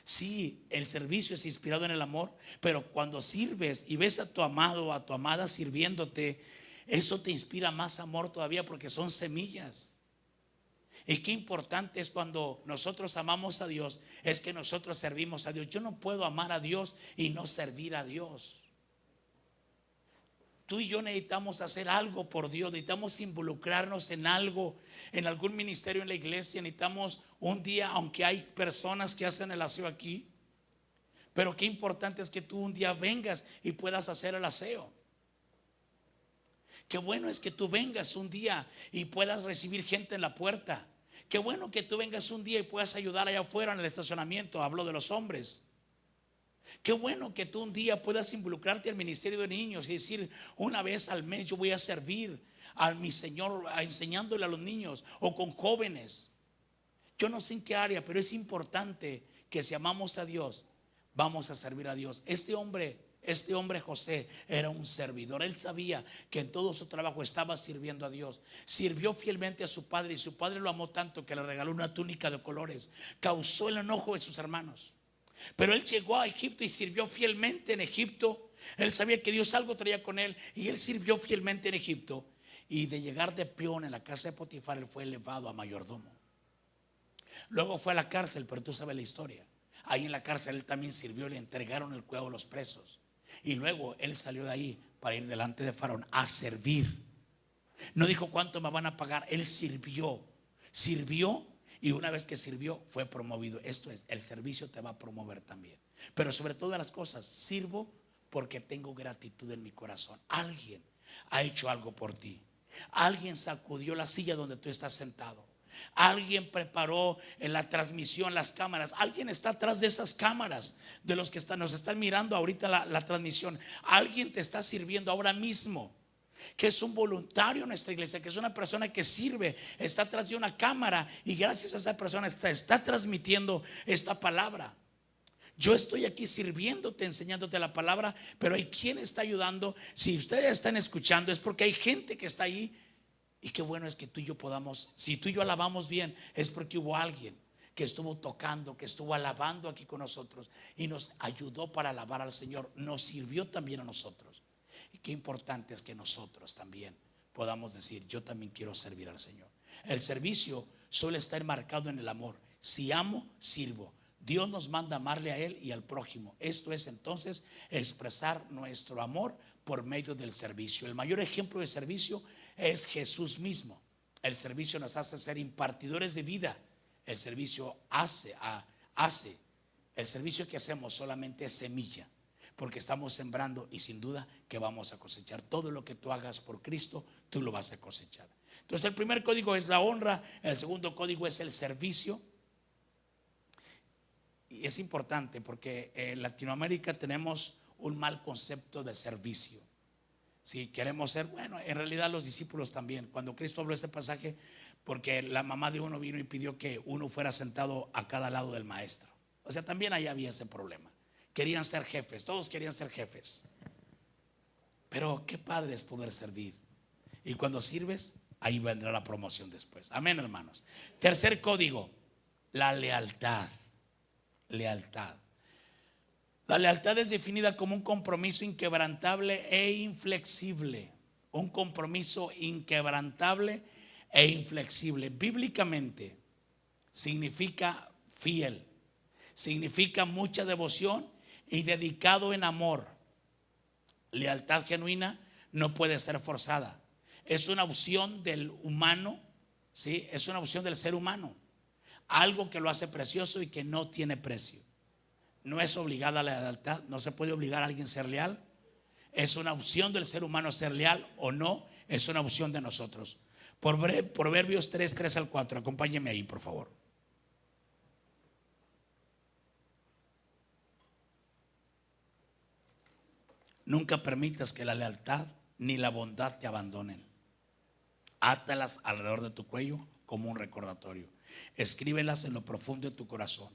Sí, el servicio es inspirado en el amor, pero cuando sirves y ves a tu amado o a tu amada sirviéndote, eso te inspira más amor todavía, porque son semillas. Y qué importante es cuando nosotros amamos a Dios, es que nosotros servimos a Dios. Yo no puedo amar a Dios y no servir a Dios. Tú y yo necesitamos hacer algo por Dios, necesitamos involucrarnos en algo, en algún ministerio en la iglesia. Necesitamos un día, aunque hay personas que hacen el aseo aquí, pero qué importante es que tú un día vengas y puedas hacer el aseo. Qué bueno es que tú vengas un día y puedas recibir gente en la puerta. Qué bueno que tú vengas un día y puedas ayudar allá afuera en el estacionamiento. Hablo de los hombres. Qué bueno que tú un día puedas involucrarte al ministerio de niños y decir: una vez al mes yo voy a servir a mi Señor, enseñándole a los niños, o con jóvenes. Yo no sé en qué área, pero es importante que si amamos a Dios, vamos a servir a Dios. Este hombre José era un servidor. Él sabía que en todo su trabajo estaba sirviendo a Dios. Sirvió fielmente a su padre, y su padre lo amó tanto que le regaló una túnica de colores. Causó el enojo de sus hermanos. Pero él llegó a Egipto y sirvió fielmente en Egipto. Él sabía que Dios algo traía con él, y él sirvió fielmente en Egipto. Y de llegar de peón en la casa de Potifar, él fue elevado a mayordomo. Luego fue a la cárcel, pero tú sabes la historia. Ahí en la cárcel él también sirvió, le entregaron el cuello a los presos. Y luego él salió de ahí para ir delante de Faraón a servir. No dijo: ¿cuánto me van a pagar? Él sirvió, y una vez que sirvió fue promovido. Esto es, el servicio te va a promover también. Pero sobre todas las cosas, sirvo porque tengo gratitud en mi corazón. Alguien ha hecho algo por ti. Alguien sacudió la silla donde tú estás sentado. Alguien preparó en la transmisión, las cámaras. Alguien está atrás de esas cámaras, de los que nos están mirando ahorita la transmisión. Alguien te está sirviendo ahora mismo. que es un voluntario en nuestra iglesia, que es una persona que sirve, está atrás de una cámara y gracias a esa persona está transmitiendo esta palabra. Yo estoy aquí sirviéndote, enseñándote la palabra, pero hay quien está ayudando. Si ustedes están escuchando es porque hay gente que está ahí. Y qué bueno es que tú y yo podamos, si tú y yo alabamos bien, es porque hubo alguien que estuvo tocando, que estuvo alabando aquí con nosotros y nos ayudó para alabar al Señor, nos sirvió también a nosotros. Y qué importante es que nosotros también podamos decir, yo también quiero servir al Señor. El servicio suele estar marcado en el amor. Si amo, sirvo. Dios nos manda amarle a Él y al prójimo. Esto es entonces expresar nuestro amor por medio del servicio. El mayor ejemplo de servicio es Jesús mismo. El servicio nos hace ser impartidores de vida. El servicio hace. El servicio que hacemos solamente es semilla, porque estamos sembrando y sin duda que vamos a cosechar. Todo lo que tú hagas por Cristo, tú lo vas a cosechar. Entonces el primer código es la honra, el segundo código es el servicio. Y es importante porque en Latinoamérica tenemos un mal concepto de servicio. Si queremos ser, bueno, en realidad los discípulos también. Cuando Cristo habló este pasaje, porque la mamá de uno vino y pidió que uno fuera sentado a cada lado del maestro. O sea, también ahí había ese problema. Querían ser jefes, todos querían ser jefes. Pero qué padre es poder servir. Y cuando sirves, ahí vendrá la promoción después. Amén, hermanos. Tercer código, la lealtad. Lealtad. La lealtad es definida como un compromiso inquebrantable e inflexible. Un compromiso inquebrantable e inflexible. Bíblicamente significa fiel, significa mucha devoción y dedicado en amor. Lealtad genuina no puede ser forzada. Es una opción del humano, ¿sí? Es una opción del ser humano. Algo que lo hace precioso y que no tiene precio. No es obligada la lealtad, no se puede obligar a alguien a ser leal. Es una opción del ser humano ser leal o no, es una opción de nosotros. Proverbios 3 al 4, acompáñeme ahí por favor. Nunca permitas que la lealtad ni la bondad te abandonen. Átalas alrededor de tu cuello como un recordatorio. Escríbelas en lo profundo de tu corazón.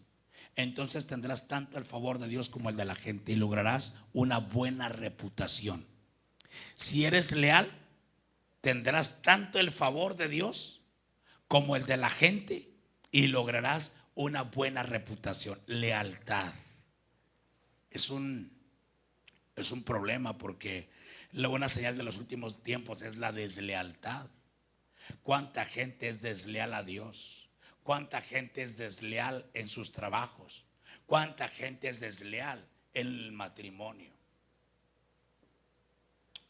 Entonces tendrás tanto el favor de Dios como el de la gente y lograrás una buena reputación. Si eres leal, tendrás tanto el favor de Dios como el de la gente y lograrás una buena reputación. Lealtad es un problema, porque la buena señal de los últimos tiempos es la deslealtad. ¿Cuánta gente es desleal a Dios? ¿Cuánta gente es desleal en sus trabajos? ¿Cuánta gente es desleal en el matrimonio?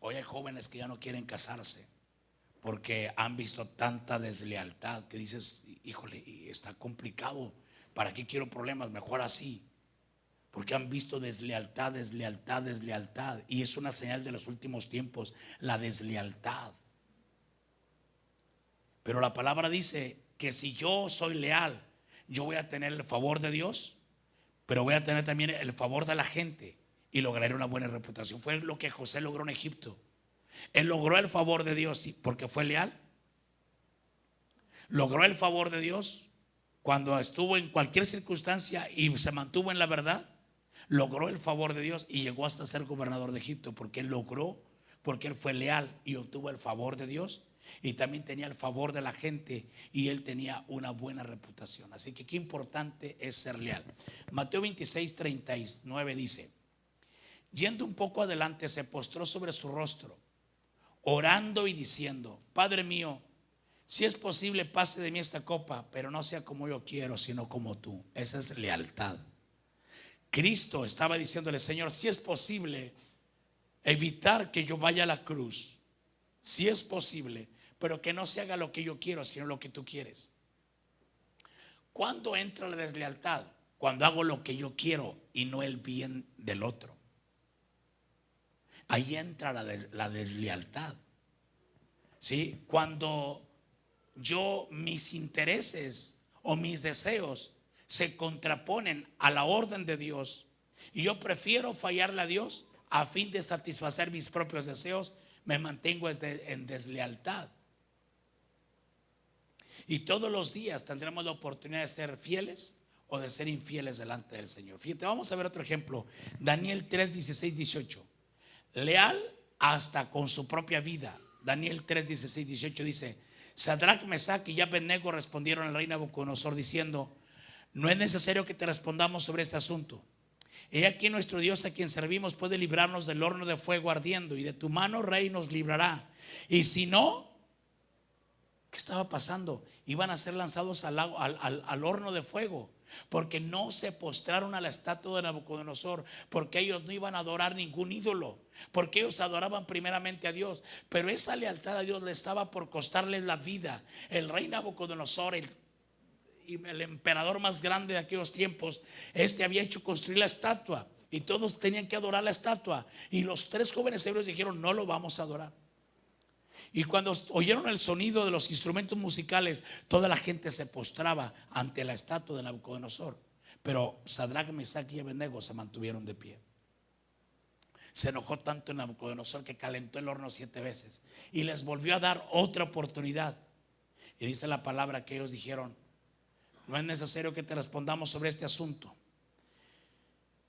Hoy hay jóvenes que ya no quieren casarse porque han visto tanta deslealtad que dices, híjole, está complicado. ¿Para qué quiero problemas? Mejor así. Porque han visto deslealtad. Y es una señal de los últimos tiempos, la deslealtad. Pero la palabra dice que si yo soy leal, yo voy a tener el favor de Dios, pero voy a tener también el favor de la gente y lograré una buena reputación. Fue lo que José logró en Egipto. Él logró el favor de Dios porque fue leal. Logró el favor de Dios cuando estuvo en cualquier circunstancia y se mantuvo en la verdad. Logró el favor de Dios y llegó hasta ser gobernador de Egipto porque él fue leal y obtuvo el favor de Dios. Y también tenía el favor de la gente y él tenía una buena reputación. Así que qué importante es ser leal. Mateo 26:39 dice: yendo un poco adelante, se postró sobre su rostro, orando y diciendo: Padre mío, si es posible, pase de mí esta copa, pero no sea como yo quiero, sino como tú. Esa es lealtad. Cristo estaba diciéndole: Señor, si es posible evitar que yo vaya a la cruz, si es posible, pero que no se haga lo que yo quiero, sino lo que tú quieres. ¿Cuándo entra la deslealtad? Cuando hago lo que yo quiero y no el bien del otro. Ahí entra la deslealtad. ¿Sí? Cuando mis intereses o mis deseos se contraponen a la orden de Dios y yo prefiero fallarle a Dios a fin de satisfacer mis propios deseos, me mantengo en deslealtad. Y todos los días tendremos la oportunidad de ser fieles o de ser infieles delante del Señor. Fíjate, vamos a ver otro ejemplo. Daniel 3, 16, 18. Leal hasta con su propia vida. Daniel 3, 16, 18 dice: Sadrach, Mesach y Abednego respondieron al rey Nabucodonosor diciendo: no es necesario que te respondamos sobre este asunto. He aquí nuestro Dios a quien servimos puede librarnos del horno de fuego ardiendo, y de tu mano, rey, nos librará. Y si no, ¿qué estaba pasando? Iban a ser lanzados al horno de fuego, porque no se postraron a la estatua de Nabucodonosor, porque ellos no iban a adorar ningún ídolo, porque ellos adoraban primeramente a Dios. Pero esa lealtad a Dios le estaba por costarles la vida. El rey Nabucodonosor, el emperador más grande de aquellos tiempos, había hecho construir la estatua, y todos tenían que adorar la estatua. Y los 3 jóvenes hebreos dijeron: no lo vamos a adorar. Y cuando oyeron el sonido de los instrumentos musicales, toda la gente se postraba ante la estatua de Nabucodonosor. Pero Sadrach, Mesach y Abednego se mantuvieron de pie. Se enojó tanto en Nabucodonosor que calentó el horno 7 veces y les volvió a dar otra oportunidad. Y dice la palabra que ellos dijeron: no es necesario que te respondamos sobre este asunto.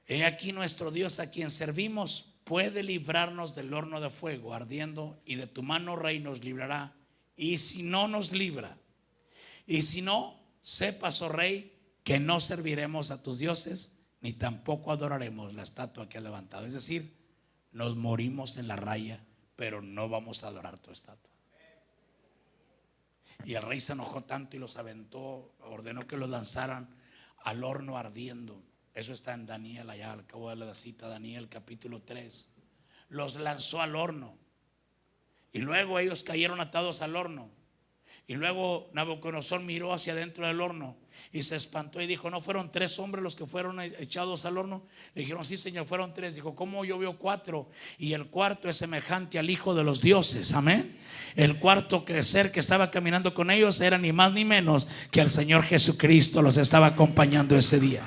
He aquí nuestro Dios a quien servimos puede librarnos del horno de fuego ardiendo, y de tu mano, rey, nos librará. Y si no nos libra, y si no, sepas, oh rey, que no serviremos a tus dioses, ni tampoco adoraremos la estatua que ha levantado. Es decir, nos morimos en la raya, pero no vamos a adorar tu estatua. Y el rey se enojó tanto y los aventó, ordenó que los lanzaran al horno ardiendo. Eso está en Daniel, allá al cabo de la cita, Daniel capítulo 3. Los lanzó al horno, y luego ellos cayeron atados al horno. Y luego Nabucodonosor miró hacia adentro del horno y se espantó y dijo: ¿no fueron 3 hombres los que fueron echados al horno? Le dijeron: sí, Señor, fueron 3. Dijo: ¿cómo yo veo 4? Y el cuarto es semejante al Hijo de los dioses. Amén. El cuarto ser que estaba caminando con ellos era ni más ni menos que el Señor Jesucristo. Los estaba acompañando ese día.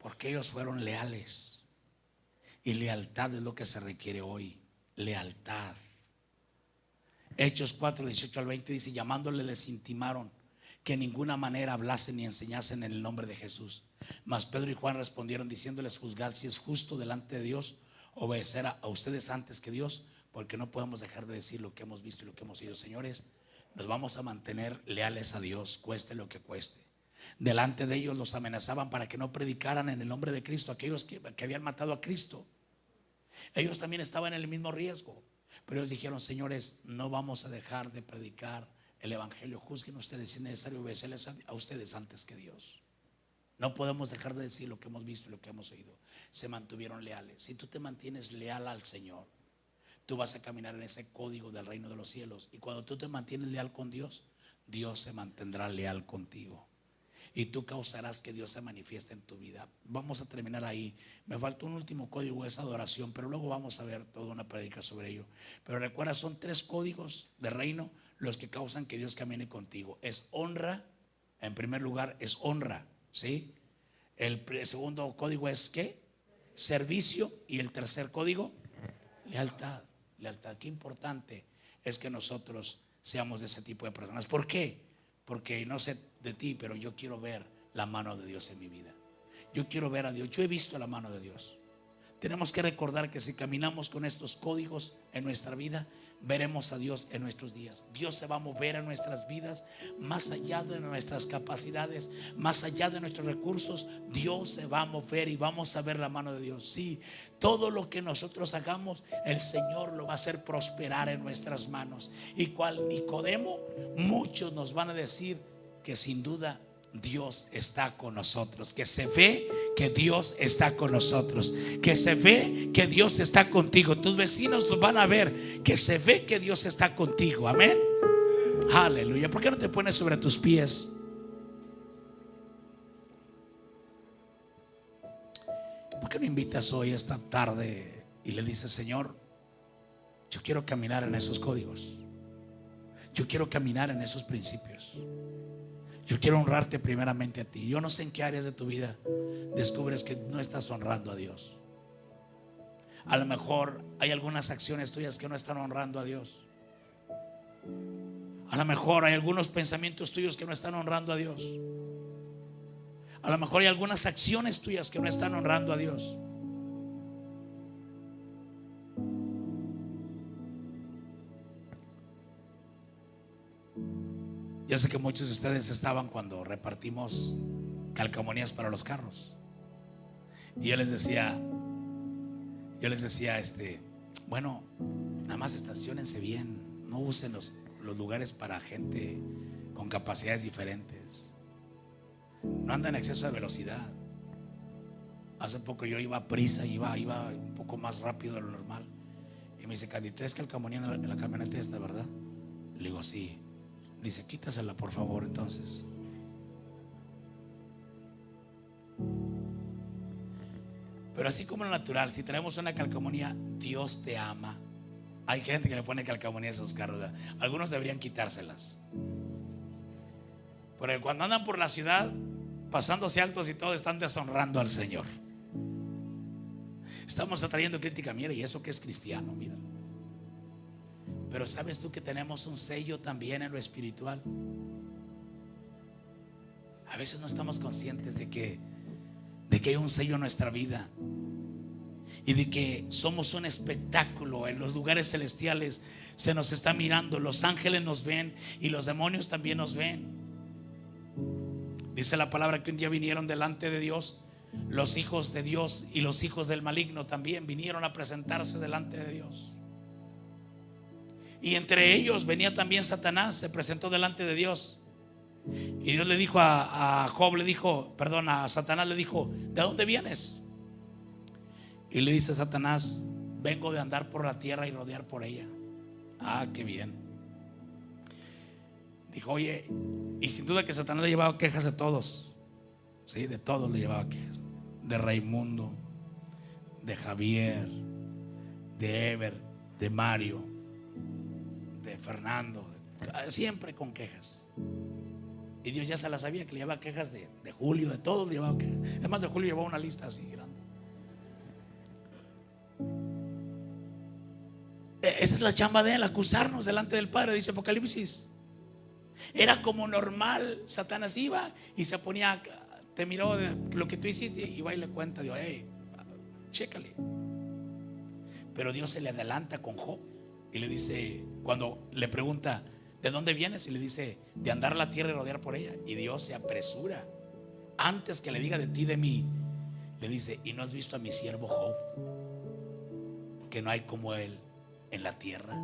Porque ellos fueron leales. Y lealtad es lo que se requiere hoy. Lealtad. Hechos 4, 18 al 20 dice: llamándole les intimaron que en ninguna manera hablasen ni enseñasen en el nombre de Jesús. Mas Pedro y Juan respondieron diciéndoles: juzgad si es justo delante de Dios obedecer a ustedes antes que Dios, porque no podemos dejar de decir lo que hemos visto y lo que hemos oído. Señores, nos vamos a mantener leales a Dios, cueste lo que cueste. Delante de ellos los amenazaban para que no predicaran en el nombre de Cristo aquellos que habían matado a Cristo. Ellos también estaban en el mismo riesgo, pero ellos dijeron: señores, no vamos a dejar de predicar el evangelio. Juzguen ustedes si es necesario obedecerles a ustedes antes que Dios. No podemos dejar de decir lo que hemos visto y lo que hemos oído. Se mantuvieron leales. Si tú te mantienes leal al Señor, tú vas a caminar en ese código del reino de los cielos. Y cuando tú te mantienes leal con Dios, Dios se mantendrá leal contigo. Y tú causarás que Dios se manifieste en tu vida. Vamos a terminar ahí. Me falta un último código, es adoración, pero luego vamos a ver toda una prédica sobre ello. Pero recuerda, son 3 códigos de reino los que causan que Dios camine contigo. Es honra, en primer lugar es honra, ¿sí? El segundo código es ¿qué? Servicio. Y el tercer código, lealtad. Lealtad. Qué importante es que nosotros seamos de ese tipo de personas. ¿Por qué? Porque no sé de ti, pero yo quiero ver la mano de Dios en mi vida. Yo quiero ver a Dios. Yo he visto la mano de Dios. Tenemos que recordar que si caminamos con estos códigos en nuestra vida, veremos a Dios en nuestros días. Dios se va a mover en nuestras vidas, más allá de nuestras capacidades, más allá de nuestros recursos. Dios se va a mover y vamos a ver la mano de Dios. Sí, todo lo que nosotros hagamos, el Señor lo va a hacer prosperar en nuestras manos. Y cual Nicodemo, muchos nos van a decir que sin duda Dios está con nosotros, que se ve que Dios está con nosotros, que se ve que Dios está contigo. Tus vecinos van a ver que se ve que Dios está contigo. Amén. Aleluya. ¿Por qué no te pones sobre tus pies? ¿Por qué no invitas hoy esta tarde y le dices: Señor, yo quiero caminar en esos códigos, yo quiero caminar en esos principios, Yo quiero honrarte primeramente a ti. Yo no sé en qué áreas de tu vida descubres que no estás honrando a Dios. A lo mejor hay algunas acciones tuyas que no están honrando a Dios. A lo mejor hay algunos pensamientos tuyos que no están honrando a Dios. A lo mejor hay algunas acciones tuyas que no están honrando a Dios. Yo sé que muchos de ustedes estaban cuando repartimos calcamonías para los carros. Y yo les decía, bueno, nada más estaciónense bien, no usen los lugares para gente con capacidades diferentes. No anden en exceso de velocidad. Hace poco yo iba a prisa, iba un poco más rápido de lo normal. Y me dice: Candy, ¿traes calcamonía en la camioneta esta, verdad? Le digo: sí. Dice: quítasela por favor entonces. Pero así como en lo natural, si traemos una calcamonía, Dios te ama. Hay gente que le pone calcamonía a esos carros, ¿verdad? Algunos deberían quitárselas. Porque cuando andan por la ciudad pasándose altos y todo, están deshonrando al Señor. Estamos atrayendo crítica. Mira, y eso que es cristiano, mira. Pero ¿sabes tú que tenemos un sello también en lo espiritual? A veces no estamos conscientes de que hay un sello en nuestra vida y de que somos un espectáculo. En los lugares celestiales se nos está mirando, los ángeles nos ven y los demonios también nos ven. Dice la palabra que un día vinieron delante de Dios los hijos de Dios y los hijos del maligno también vinieron a presentarse delante de Dios. Y entre ellos venía también Satanás, se presentó delante de Dios. Y Dios le dijo a Satanás le dijo: ¿de dónde vienes? Y le dice Satanás: vengo de andar por la tierra y rodear por ella. Ah, qué bien. Dijo: oye, y sin duda que Satanás le llevaba quejas de todos. Sí, de todos le llevaba quejas. De Raimundo, de Javier, de Ever, de Mario, de Fernando, siempre con quejas. Y Dios ya se la sabía, que le llevaba quejas de Julio, de todos le llevaba quejas. Además de Julio llevaba una lista así grande. Esa es la chamba de él, acusarnos delante del Padre, dice Apocalipsis. Era como normal. Satanás iba y se ponía, te miró de lo que tú hiciste y va y le cuenta: Dios, hey, chécale. Pero Dios se le adelanta con Job y le dice, cuando le pregunta: ¿de dónde vienes? Y le dice: de andar la tierra y rodear por ella. Y Dios se apresura, antes que le diga de ti, de mí, le dice: ¿y no has visto a mi siervo Job? Que no hay como él en la tierra,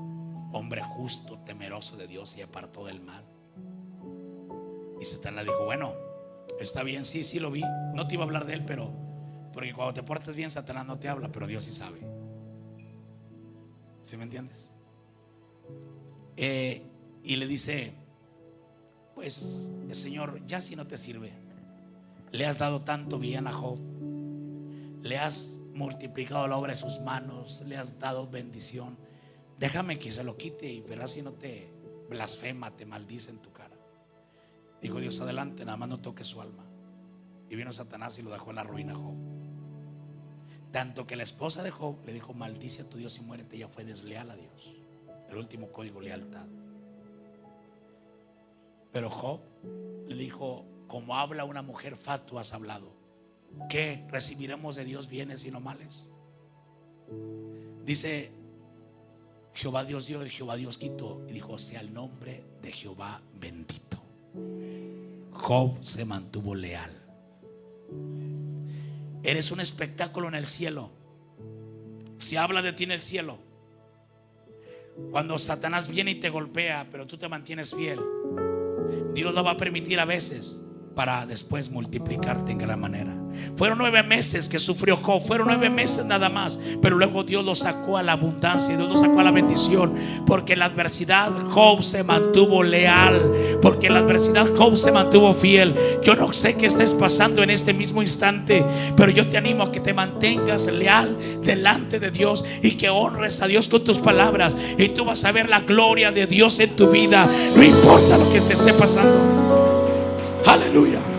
hombre justo, temeroso de Dios y apartó del mal. Y Satanás dijo: bueno, está bien, sí lo vi. No te iba a hablar de él, pero porque cuando te portas bien, Satanás no te habla, pero Dios sí sabe. ¿Sí me entiendes? Y le dice: pues el Señor ya si no te sirve, le has dado tanto bien a Job, le has multiplicado la obra de sus manos, le has dado bendición, déjame que se lo quite y verás si no te blasfema, te maldice en tu cara. Dijo Dios: adelante, nada más no toque su alma. Y vino Satanás y lo dejó en la ruina a Job. Tanto que la esposa de Job le dijo: maldice a tu Dios y muérete. Ella fue desleal a Dios. El último código, lealtad. Pero Job le dijo: como habla una mujer fatua has hablado. ¿Qué recibiremos de Dios, bienes y no males? Dice: Jehová Dios dio y Jehová Dios quitó. Y dijo: sea el nombre de Jehová bendito. Job se mantuvo leal. Eres un espectáculo en el cielo. Se habla de ti en el cielo. Cuando Satanás viene y te golpea, pero tú te mantienes fiel, Dios lo va a permitir a veces para después multiplicarte en gran manera. Fueron 9 meses que sufrió Job, fueron 9 meses nada más, pero luego Dios lo sacó a la abundancia, Dios lo sacó a la bendición, porque en la adversidad Job se mantuvo leal, porque en la adversidad Job se mantuvo fiel. Yo no sé qué estés pasando en este mismo instante, pero yo te animo a que te mantengas leal delante de Dios y que honres a Dios con tus palabras, y tú vas a ver la gloria de Dios en tu vida, no importa lo que te esté pasando. Aleluya.